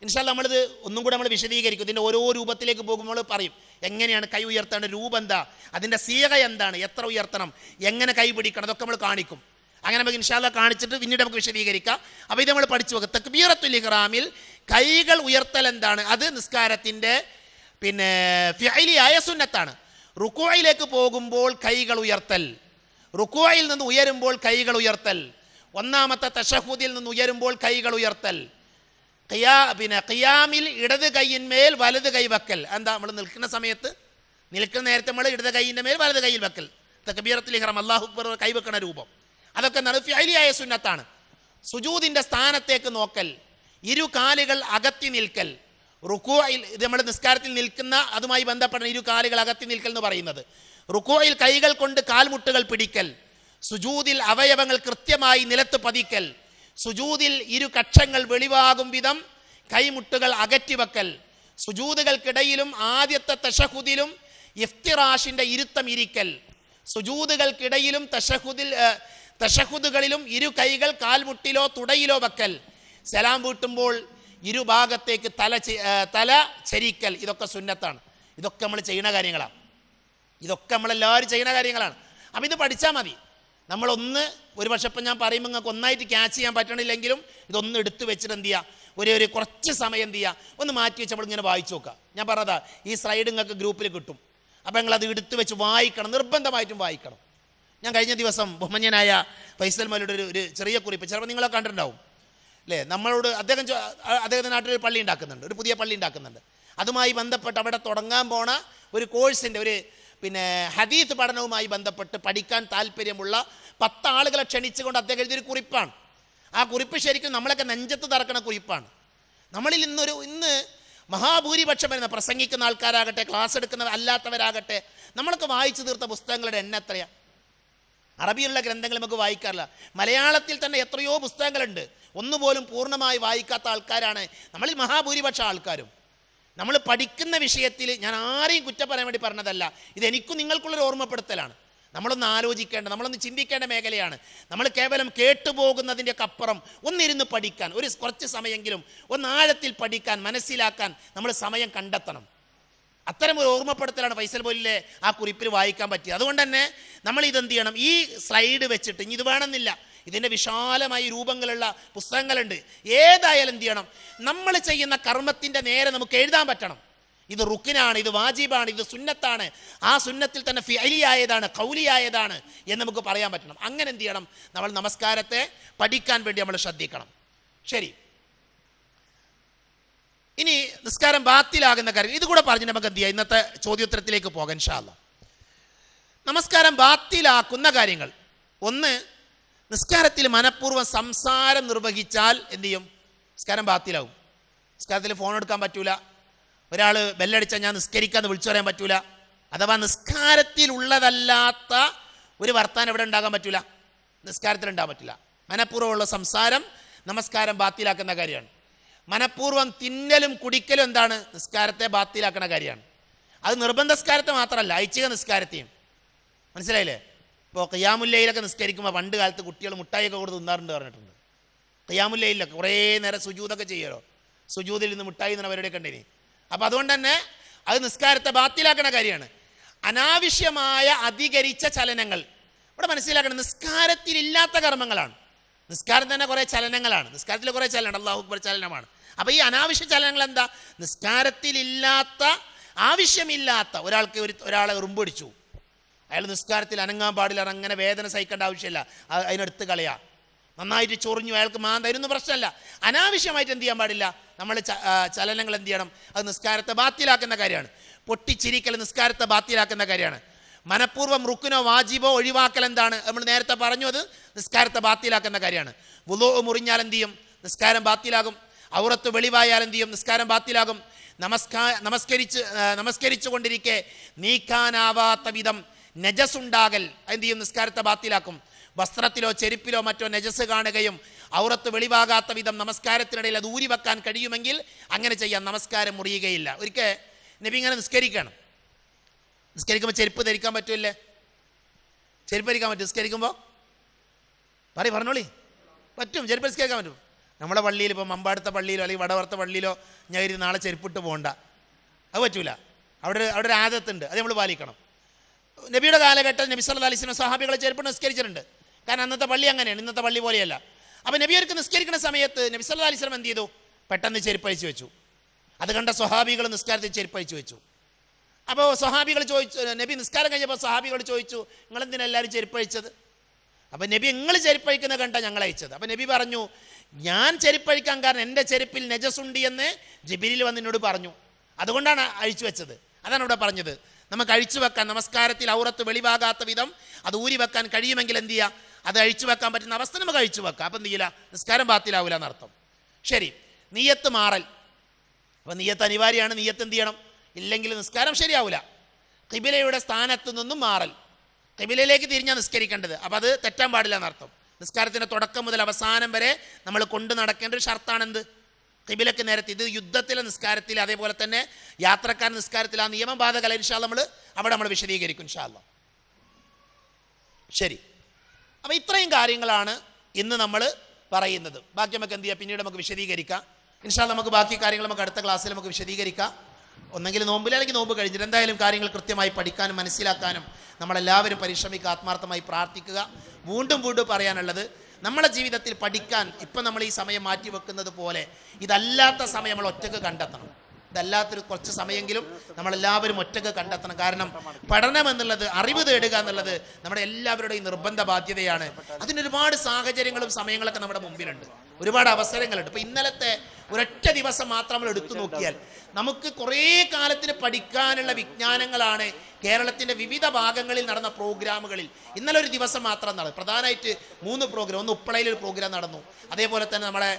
Speaker 2: ഇൻഷാ അല്ലാഹ് നമ്മളിത് ഒന്നും കൂടെ നമ്മൾ വിശദീകരിക്കും. ഇതിൻ്റെ ഓരോ രൂപത്തിലേക്ക് പോകുമ്പോൾ പറയും എങ്ങനെയാണ് കൈ ഉയർത്തേണ്ട, രൂപം എന്താ, അതിൻ്റെ സീഗ എന്താണ്, എത്ര ഉയർത്തണം, എങ്ങനെ കൈ പിടിക്കണം, അതൊക്കെ നമ്മൾ കാണിക്കും. അങ്ങനെ നമുക്ക് ഇൻഷാ അല്ലാഹ് കാണിച്ചിട്ട് പിന്നീട് നമുക്ക് വിശദീകരിക്കാം. അപ്പോൾ ഇത് നമ്മൾ പഠിച്ചു വെക്കുക. തക്ബീറത്തുൽ ഇഹ്റാമിൽ കൈകൾ ഉയർത്തൽ എന്താണ്? അത് നിസ്കാരത്തിൻ്റെ ഫിഅലിയായ സുന്നത്താണ്. റുക്കൂഇലേക്ക് പോകുമ്പോൾ കൈകൾ ഉയർത്തൽ, റുക്കൂഇൽ നിന്ന് ഉയരുമ്പോൾ കൈകൾ ഉയർത്തൽ, ഒന്നാമത്തെ തശഹുദിൽ നിന്ന് ഉയരുമ്പോൾ കൈകൾ ഉയർത്തൽ, ഖിയാമിൽ ഇടത് കൈയിന്മേൽ വലത് കൈ വെക്കൽ. എന്താ? നമ്മൾ നിൽക്കുന്ന സമയത്ത്, നിൽക്കുന്ന നേരത്തെ നമ്മൾ ഇടത് കൈയിൻ്റെ മേൽ വലത് കൈയിൽ വെക്കൽ. തക്ബീറത്തുൽ ഇഹ്റാം അല്ലാഹു അക്ബർ കൈവെക്കണ രൂപം, അതൊക്കെ എന്താണ്? ഫിഅലിയായ സുന്നത്താണ്. സുജൂദിൻ്റെ സ്ഥാനത്തേക്ക് നോക്കൽ, ഇരു കാലുകൾ അകത്തി നിൽക്കൽ, റുക്കൂഇൽ, ഇത് നമ്മൾ നിസ്കാരത്തിൽ നിൽക്കുന്ന അതുമായി ബന്ധപ്പെട്ട ഇരു കാലുകൾ അകത്തി നിൽക്കൽ എന്ന് പറയുന്നത്. റുക്കൂഇൽ കൈകൾ കൊണ്ട് കാൽമുട്ടുകൾ പിടിക്കൽ, സുജൂദിൽ അവയവങ്ങൾ കൃത്യമായി നിലത്ത് പതിക്കൽ, സുജൂദിൽ ഇരു കക്ഷങ്ങൾ വെളിവാകും വിധം കൈമുട്ടുകൾ അകറ്റിവെക്കൽ, സുജൂദുകൾക്കിടയിലും ആദ്യത്തെ തശഹുദിലും ഇഫ്തിറാഷിന്റെ ഇരുത്തം ഇരിക്കൽ, സുജൂദുകൾക്കിടയിലും തശഹുദുകളിലും ഇരു കൈകൾ കാൽമുട്ടിലോ തുടയിലോ വെക്കൽ, സലാം വീട്ടുമ്പോൾ ഇരുഭാഗത്തേക്ക് തല ചരിക്കൽ. ഇതൊക്കെ സുന്നത്താണ്. ഇതൊക്കെ നമ്മൾ ചെയ്യുന്ന കാര്യങ്ങളാണ്. ഇതൊക്കെ നമ്മളെല്ലാവരും ചെയ്യുന്ന കാര്യങ്ങളാണ്. അപ്പം ഇത് പഠിച്ചാൽ മതി. നമ്മളൊന്ന് ഒരു പക്ഷെ ഇപ്പം ഞാൻ പറയുമ്പോൾ നിങ്ങൾക്ക് ഒന്നായിട്ട് ക്യാച്ച് ചെയ്യാൻ പറ്റണില്ലെങ്കിലും ഇതൊന്ന് എടുത്തു വെച്ചിട്ട് എന്ത് ചെയ്യുക, ഒരു കുറച്ച് സമയം എന്ത് ചെയ്യുക, ഒന്ന് മാറ്റി വെച്ച് നമ്മളിങ്ങനെ വായിച്ചു നോക്കുക. ഞാൻ പറഞ്ഞതാ, ഈ സ്ലൈഡ് നിങ്ങൾക്ക് ഗ്രൂപ്പിൽ കിട്ടും. അപ്പം നിങ്ങളത് എടുത്തു വെച്ച് വായിക്കണം, നിർബന്ധമായിട്ടും വായിക്കണം. ഞാൻ കഴിഞ്ഞ ദിവസം ബഹുമാന്യനായ ഫൈസൽ മൗലവിയുടെ ഒരു ചെറിയ കുറിപ്പ്, ചിലപ്പോൾ നിങ്ങളെ കണ്ടിട്ടുണ്ടാവും അല്ലേ, നമ്മളോട് അദ്ദേഹത്തിൻ്റെ നാട്ടിലൊരു പള്ളി ഉണ്ടാക്കുന്നുണ്ട്, ഒരു പുതിയ പള്ളി ഉണ്ടാക്കുന്നുണ്ട്. അതുമായി ബന്ധപ്പെട്ട് അവിടെ തുടങ്ങാൻ പോണ ഒരു കോഴ്സിൻ്റെ ഹദീത്ത് പഠനവുമായി ബന്ധപ്പെട്ട് പഠിക്കാൻ താല്പര്യമുള്ള 10 ആളുകളെ ക്ഷണിച്ചുകൊണ്ട് അദ്ദേഹം എഴുതിയൊരു കുറിപ്പാണ്. ആ കുറിപ്പ് ശരിക്കും നമ്മളൊക്കെ നെഞ്ചത്ത് തറക്കണ കുറിപ്പാണ്. നമ്മളിൽ ഇന്ന് മഹാഭൂരിപക്ഷം വരുന്ന പ്രസംഗിക്കുന്ന ആൾക്കാരാകട്ടെ, ക്ലാസ് എടുക്കുന്ന അല്ലാത്തവരാകട്ടെ, നമ്മളൊക്കെ വായിച്ചു തീർത്ത പുസ്തകങ്ങളുടെ എണ്ണം എത്രയാണ്? അറബിയുള്ള ഗ്രന്ഥങ്ങൾ നമുക്ക് വായിക്കാറില്ല. മലയാളത്തിൽ തന്നെ എത്രയോ പുസ്തകങ്ങളുണ്ട്, ഒന്നുപോലും പൂർണ്ണമായി വായിക്കാത്ത ആൾക്കാരാണ് നമ്മളിൽ മഹാഭൂരിപക്ഷം ആൾക്കാരും. നമ്മൾ പഠിക്കുന്ന വിഷയത്തിൽ ഞാൻ ആരെയും കുറ്റം പറയാൻ വേണ്ടി പറഞ്ഞതല്ല, ഇതെനിക്കും നിങ്ങൾക്കുള്ളൊരു ഓർമ്മപ്പെടുത്തലാണ്. നമ്മളൊന്ന് ആലോചിക്കേണ്ട, നമ്മളൊന്ന് ചിന്തിക്കേണ്ട മേഖലയാണ്. നമ്മൾ കേവലം കേട്ടുപോകുന്നതിൻ്റെയൊക്കെ അപ്പുറം ഒന്നിരുന്ന് പഠിക്കാൻ, കുറച്ച് സമയമെങ്കിലും ഒന്ന് ആഴത്തിൽ പഠിക്കാൻ, മനസ്സിലാക്കാൻ നമ്മൾ സമയം കണ്ടെത്തണം. അത്തരം ഒരു ഓർമ്മപ്പെടുത്തലാണ് ഫൈസൽ മൗലവിയുടെ ആ കുറിപ്പിൽ വായിക്കാൻ പറ്റിയത്. അതുകൊണ്ട് തന്നെ നമ്മൾ ഇതെന്ത് ചെയ്യണം, ഈ സ്ലൈഡ് വെച്ചിട്ട്, ഇനി ഇത് വേണമെന്നില്ല, ഇതിൻ്റെ വിശാലമായ രൂപങ്ങളുള്ള പുസ്തകങ്ങളുണ്ട്. ഏതായാലും എന്ത് ചെയ്യണം, നമ്മൾ ചെയ്യുന്ന കർമ്മത്തിൻ്റെ നേരെ നമുക്ക് എഴുതാൻ പറ്റണം. ഇത് റുക്കിനാണ്, ഇത് വാജിബാണ്, ഇത് സുന്നത്താണ്, ആ സുന്നത്തിൽ തന്നെ ഫിഅലിയായതാണ്, ഖൗലിയായതാണ് എന്ന് നമുക്ക് പറയാൻ പറ്റണം. അങ്ങനെ എന്ത് ചെയ്യണം? നമ്മൾ നമസ്കാരത്തെ പഠിക്കാൻ വേണ്ടി നമ്മൾ ശ്രദ്ധിക്കണം. ശരി, ഇനി നിസ്കാരം ബാത്തിലാകുന്ന കാര്യം ഇതുകൂടെ പറഞ്ഞ് നമുക്ക് എന്ത് ചെയ്യാം, ഇന്നത്തെ ചോദ്യോത്തരത്തിലേക്ക് പോകാം ഇൻഷാ അല്ലാഹ്. നമസ്കാരം ബാത്തിലാക്കുന്ന കാര്യങ്ങൾ. ഒന്ന്, നിസ്കാരത്തിൽ മനഃപൂർവ്വം സംസാരം നിർവഹിച്ചാൽ എന്ത് ചെയ്യും? നിസ്കാരം ബാത്തിലാവും. നിസ്കാരത്തിൽ ഫോൺ എടുക്കാൻ പറ്റൂല, ഒരാൾ ബെല്ലടിച്ചാൽ ഞാൻ നിസ്കരിക്കാന്ന് വിളിച്ചു പറയാൻ പറ്റൂല, അഥവാ നിസ്കാരത്തിലുള്ളതല്ലാത്ത ഒരു വർത്താനം എവിടെ ഉണ്ടാകാൻ പറ്റൂല? നിസ്കാരത്തിൽ ഉണ്ടാകാൻ പറ്റില്ല. മനഃപൂർവ്വമുള്ള സംസാരം നമസ്കാരം ബാത്തിലാക്കുന്ന കാര്യമാണ്. മനഃപൂർവ്വം തിന്നലും കുടിക്കലും എന്താണ്? നിസ്കാരത്തെ ബാത്തിലാക്കുന്ന കാര്യമാണ്. അത് നിർബന്ധ നിസ്കാരത്തെ മാത്രമല്ല, ഐച്ഛിക നിസ്കാരത്തെയും. മനസ്സിലായില്ലേ? ഇപ്പോൾ ഖിയാമുല്ലയിലൊക്കെ നിസ്കരിക്കുമ്പോൾ പണ്ട് കാലത്ത് കുട്ടികൾ മുട്ടായിയൊക്കെ കൊടുത്ത് തിന്നാറുണ്ട് പറഞ്ഞിട്ടുണ്ട്. ഖിയാമുല്ലയിലൊക്കെ കുറേ നേരം സുജൂദൊക്കെ ചെയ്യുമല്ലോ, സുജൂദിൽ നിന്ന് മുട്ടായി എന്ന പരിപാടിയൊക്കെ ഉണ്ടേനി. അപ്പം അതുകൊണ്ട് തന്നെ അത് നിസ്കാരത്തെ ബാത്തിലാക്കുന്ന കാര്യമാണ്. അനാവശ്യമായ അധികരിച്ച ചലനങ്ങൾ ഇവിടെ മനസ്സിലാക്കണം. നിസ്കാരത്തിലില്ലാത്ത കർമ്മങ്ങളാണ്. നിസ്കാരം തന്നെ കുറേ ചലനങ്ങളാണ്. നിസ്കാരത്തിൽ കുറേ ചലനം, അല്ലാഹു അക്ബർ ചലനമാണ്. അപ്പോൾ ഈ അനാവശ്യ ചലനങ്ങൾ എന്താ? നിസ്കാരത്തിലില്ലാത്ത, ആവശ്യമില്ലാത്ത ഒരാളെ ഉറുമ്പൊടിച്ചു, അയാൾ നിസ്കാരത്തിൽ അനങ്ങാൻ പാടില്ല, അങ്ങനെ വേദന സഹിക്കേണ്ട ആവശ്യമില്ല, അതിനെടുത്ത് കളയാ. നന്നായിട്ട് ചൊറിഞ്ഞു, അയാൾക്ക് മാന്ത, അതിനൊന്നും പ്രശ്നമല്ല. അനാവശ്യമായിട്ട് എന്ത് ചെയ്യാൻ പാടില്ല? നമ്മൾ ചലനങ്ങൾ എന്ത് ചെയ്യണം? അത് നിസ്കാരത്തെ ബാത്തിലാക്കുന്ന കാര്യമാണ്. പൊട്ടിച്ചിരിക്കൽ നിസ്കാരത്തെ ബാത്തിലാക്കുന്ന കാര്യമാണ്. മനഃപൂർവ്വം റുക്കിനോ വാജിബോ ഒഴിവാക്കൽ എന്താണ്? നമ്മൾ നേരത്തെ പറഞ്ഞു, അത് നിസ്കാരത്തെ ബാത്തിലാക്കുന്ന കാര്യമാണ്. വുളൂ മുറിഞ്ഞാൽ എന്ത് ചെയ്യും? നിസ്കാരം ബാത്തിലാകും. ഔറത്ത് വെളിവായാൽ എന്ത് ചെയ്യും? നിസ്കാരം ബാത്തിലാകും. നമസ്കരിച്ചു കൊണ്ടിരിക്കെ നീക്കാനാവാത്ത വിധം നജസുണ്ടാകൽ എന്ത് ചെയ്യും? നിസ്കാരത്തെ ബാത്തിലാക്കും. വസ്ത്രത്തിലോ ചെരുപ്പിലോ മറ്റോ നജസ് കാണുകയും ഔറത്ത് വെളിവാകാത്ത വിധം നമസ്കാരത്തിനിടയിൽ അത് ഊരി വെക്കാൻ കഴിയുമെങ്കിൽ അങ്ങനെ ചെയ്യാം, നമസ്കാരം മുറിയുകയില്ല. ഒരിക്കൽ നബി ഇങ്ങനെ നിസ്കരിക്കണം. നിസ്കരിക്കുമ്പോൾ ചെരുപ്പ് ധരിക്കാൻ പറ്റൂല്ലേ? ചെരുപ്പ് ധരിക്കാൻ പറ്റും നിസ്കരിക്കുമ്പോൾ? പറഞ്ഞോളി. പറ്റും, ചെരുപ്പ് നിസ്കരിക്കാൻ പറ്റും. നമ്മുടെ പള്ളിയിൽ ഇപ്പോൾ മമ്പാടുത്ത പള്ളിയിലോ അല്ലെങ്കിൽ വടവർത്ത പള്ളിയിലോ ഞാൻ ഇരുന്ന് നാളെ ചെരുപ്പിട്ട് പോകണ്ട, അത് പറ്റൂല. അവിടെ ഒരു ആദത്തുണ്ട്, അത് നമ്മൾ പാലിക്കണം. നബിയുടെ കാലഘട്ടം നബി സല്ലല്ലാഹു അലൈഹി വസല്ലം സ്വഹാബികളെ ചെരുപ്പ് നിസ്കരിച്ചിട്ടുണ്ട്. കാരണം അന്നത്തെ പള്ളി അങ്ങനെയാണ്, ഇന്നത്തെ പള്ളി പോലെയല്ല. അപ്പോൾ നബിയർക്ക് നിസ്കരിക്കുന്ന സമയത്ത് നബി സല്ലല്ലാഹു അലൈഹി വസല്ലം എന്ത് ചെയ്തു? പെട്ടെന്ന് ചെരുപ്പ് അഴിച്ചു വെച്ചു. അത് കണ്ട സ്വഹാബികൾ നിസ്കാരത്തിൽ ചെരുപ്പ് അഴിച്ചു വെച്ചു. അപ്പോൾ സ്വഹാബികൾ ചോദിച്ചു, നബി നിസ്കാരം കഴിഞ്ഞപ്പോൾ സ്വഹാബികൾ ചോദിച്ചു, നിങ്ങളെന്തിനാ എല്ലാവരും ചെരുപ്പ് അഴിച്ചത്? അപ്പം നബി നിങ്ങൾ ചെരുപ്പഴിക്കുന്ന കണ്ട ഞങ്ങൾ അയച്ചത്. അപ്പം നബി പറഞ്ഞു, ഞാൻ ചെരുപ്പഴിക്കാൻ കാരണം എൻ്റെ ചെരുപ്പിൽ നജസുണ്ട് എന്ന് ജിബ്രീൽ വന്ന് എന്നോട് പറഞ്ഞു, അതുകൊണ്ടാണ് അഴിച്ചു വെച്ചത്. അതാണ് ഇവിടെ പറഞ്ഞത്. നമുക്ക് അഴിച്ചു വെക്കാൻ, നമസ്കാരത്തിൽ ഔറത്ത് വെളിവാകാത്ത വിധം അത് ഊരി വെക്കാൻ കഴിയുമെങ്കിൽ എന്ത് ചെയ്യുക? അത് അഴിച്ചു വെക്കാൻ പറ്റുന്ന അവസ്ഥ നമുക്ക് അഴിച്ചു വെക്കാം. അപ്പം എന്ത് ചെയ്യില്ല? നിസ്കാരം ബാത്തിലാവില്ല എന്നർത്ഥം. ശരി, നിയ്യത്ത് മാറൽ. അപ്പം നിയ്യത്ത് അനിവാര്യമാണ്. നിയ്യത്ത് എന്ത് ചെയ്യണം? ഇല്ലെങ്കിൽ നിസ്കാരം ശരിയാവില്ല. ഖിബിലയുടെ സ്ഥാനത്ത് നിന്നും മാറൽ, ഖിബിലയിലേക്ക് തിരിഞ്ഞാൽ നിസ്കരിക്കേണ്ടത്. അപ്പം അത് തെറ്റാൻ പാടില്ല എന്നർത്ഥം. നിസ്കാരത്തിൻ്റെ തുടക്കം മുതൽ അവസാനം വരെ നമ്മൾ കൊണ്ടു നടക്കേണ്ട ഒരു ഷർത്താണെന്ത്? ഖിബിലക്ക് നേരത്തെ. ഇത് യുദ്ധത്തിലെ നിസ്കാരത്തിൽ, അതേപോലെ തന്നെ യാത്രക്കാരൻ നിസ്കാരത്തിൽ ആ നിയമം ബാധകല. ഇൻഷാ അല്ലാഹ് നമ്മൾ വിശദീകരിക്കും ഇൻഷാ അല്ലാഹ്. ശരി, അപ്പം ഇത്രയും കാര്യങ്ങളാണ് ഇന്ന് നമ്മൾ പറയുന്നത്. ബാക്കി നമുക്ക് എന്ത് ചെയ്യാം? പിന്നീട് നമുക്ക് വിശദീകരിക്കാം ഇൻഷാ അല്ലാഹ്. നമുക്ക് ബാക്കി കാര്യങ്ങൾ നമുക്ക് അടുത്ത ക്ലാസ്സിൽ നമുക്ക് വിശദീകരിക്കാം. ഒന്നെങ്കിൽ നോമ്പിൽ അല്ലെങ്കിൽ നോമ്പ് കഴിഞ്ഞിട്ട്. എന്തായാലും കാര്യങ്ങൾ കൃത്യമായി പഠിക്കാനും മനസ്സിലാക്കാനും നമ്മളെല്ലാവരും പരിശ്രമിക്കുക, ആത്മാർത്ഥമായി പ്രാർത്ഥിക്കുക. വീണ്ടും പറയാനുള്ളത്, നമ്മളെ ജീവിതത്തിൽ പഠിക്കാൻ ഇപ്പം നമ്മൾ ഈ സമയം മാറ്റി വെക്കുന്നത് പോലെ ഇതല്ലാത്ത സമയം നമ്മൾ ഒറ്റക്ക് കണ്ടെത്തണം. ഇതല്ലാത്തൊരു കുറച്ച് സമയമെങ്കിലും നമ്മളെല്ലാവരും ഒറ്റക്ക് കണ്ടെത്തണം. കാരണം പഠനം എന്നുള്ളത്, അറിവ് തേടുക എന്നുള്ളത് നമ്മുടെ എല്ലാവരുടെയും നിർബന്ധ ബാധ്യതയാണ്. അതിനൊരുപാട് സാഹചര്യങ്ങളും സമയങ്ങളൊക്കെ നമ്മുടെ മുമ്പിലുണ്ട്, ഒരുപാട് അവസരങ്ങളുണ്ട്. ഇപ്പം ഇന്നലത്തെ ഒരൊറ്റ ദിവസം മാത്രം നമ്മൾ എടുത്തു നോക്കിയാൽ നമുക്ക് കുറേ കാലത്തിന് പഠിക്കാനുള്ള വിജ്ഞാനങ്ങളാണ് കേരളത്തിൻ്റെ വിവിധ ഭാഗങ്ങളിൽ നടന്ന പ്രോഗ്രാമുകളിൽ. ഇന്നലെ ഒരു ദിവസം മാത്രം നടന്നു, പ്രധാനമായിട്ട് 3 പ്രോഗ്രാം. ഒന്ന് ഉപ്പളയിൽ ഒരു പ്രോഗ്രാം നടന്നു, അതേപോലെ തന്നെ നമ്മളെ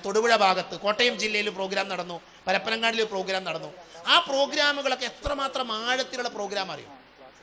Speaker 2: തൊടുപുഴ ഭാഗത്ത് കോട്ടയം ജില്ലയിൽ പ്രോഗ്രാം നടന്നു, പരപ്പനങ്ങാടിൽ ഒരു പ്രോഗ്രാം നടന്നു. ആ പ്രോഗ്രാമുകളൊക്കെ എത്രമാത്രം ആഴത്തിലുള്ള പ്രോഗ്രാം അറിയും.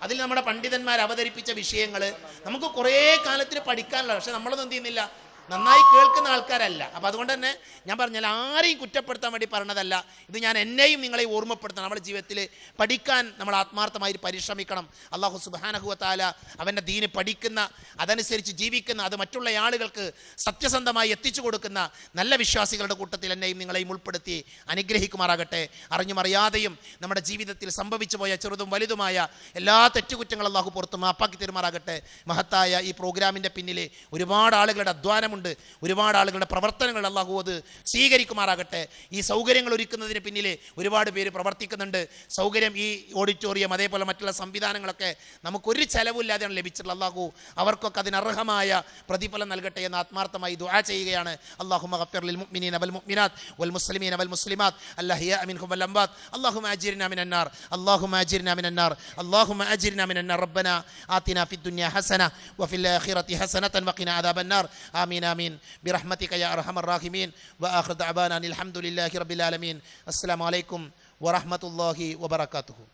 Speaker 2: അതിൽ നമ്മുടെ പണ്ഡിതന്മാർ അവതരിപ്പിച്ച വിഷയങ്ങൾ നമുക്ക് കുറേ കാലത്തിന് പഠിക്കാനുള്ള, പക്ഷെ നമ്മളൊന്നും എന്ത് ചെയ്യുന്നില്ല, നന്നായി കേൾക്കുന്ന ആൾക്കാരല്ല. അപ്പം അതുകൊണ്ട് തന്നെ ഞാൻ പറഞ്ഞാൽ ആരെയും കുറ്റപ്പെടുത്താൻ വേണ്ടി പറഞ്ഞതല്ല, ഇത് ഞാൻ എന്നെയും നിങ്ങളെ ഓർമ്മപ്പെടുത്തണം. നമ്മുടെ ജീവിതത്തിൽ പഠിക്കാൻ നമ്മൾ ആത്മാർത്ഥമായി പരിശ്രമിക്കണം. അല്ലാഹു സുബ്ഹാനഹു വ തആല അവൻ്റെ ദീന് പഠിക്കുന്ന, അതനുസരിച്ച് ജീവിക്കുന്ന, അത് മറ്റുള്ള ആളുകൾക്ക് സത്യസന്ധമായി എത്തിച്ചു കൊടുക്കുന്ന നല്ല വിശ്വാസികളുടെ കൂട്ടത്തിൽ എന്നെയും നിങ്ങളെയും ഉൾപ്പെടുത്തി അനുഗ്രഹിക്കുമാറാകട്ടെ. അറിഞ്ഞും അറിയാതെയും നമ്മുടെ ജീവിതത്തിൽ സംഭവിച്ചു പോയ ചെറുതും വലുതുമായ എല്ലാ തെറ്റുകുറ്റങ്ങളും അല്ലാഹു പുറത്ത് മാപ്പാക്കി തരുമാറാകട്ടെ. മഹത്തായ ഈ പ്രോഗ്രാമിൻ്റെ പിന്നിൽ ഒരുപാട് ആളുകളുടെ അധ്വാനം പ്രവർത്തനമുണ്ട്, ഒരുപാട് ആളുകളുടെ പ്രവർത്തനങ്ങൾ അള്ളാഹു അത് സ്വീകരിക്കുമാറാകട്ടെ. ഈ സൗകര്യങ്ങൾ ഒരുക്കുന്നതിന് പിന്നിൽ ഒരുപാട് പേര് പ്രവർത്തിക്കുന്നുണ്ട്. സൗകര്യം, ഈ ഓഡിറ്റോറിയം അതേപോലെ മറ്റുള്ള സംവിധാനങ്ങളൊക്കെ നമുക്കൊരു ചെലവില്ലാതെയാണ് ലഭിച്ചിട്ടുള്ളത്. അള്ളാഹു അവർക്കൊക്കെ അതിനർഹമായ പ്രതിഫലം നൽകട്ടെ എന്ന് ആത്മാർത്ഥമായി ദുആ ചെയ്യുകയാണ്. അല്ലാഹുമ്മ ഗഫിർ ലിൽ മുഅ്മിനീന വൽ മുഅ്മിനാത്ത് വൽ മുസ്ലിമീന വൽ മുസ്ലിമാത്ത് അൽഅഹ്യാഇ മിൻഹും വൽ അംവാത്ത് അല്ലാഹുമ്മ അജിർനാ മിനൻ നാർ അല്ലാഹുമ്മ അജിർനാ മിനൻ നാർ അല്ലാഹുമ്മ അജിർനാ മിനൻ നാർ റബ്ബനാ ആതിനാ ഫിദ് ദുനിയ ഹസന വഫിൽ ആഖിറതി ഹസനതൻ വഖിനാ അദാബൻ നാർ ആമീൻ ആമീൻ ബിറഹ്മതിക യാ അർഹമർ റഹീമീൻ വആഖിറു ദഅവാനാ അൽഹംദുലില്ലാഹി റബ്ബിൽ ആലമീൻ. അസ്സലാമു അലൈക്കും വറഹ്മത്തുള്ളാഹി വബറകാതുഹു.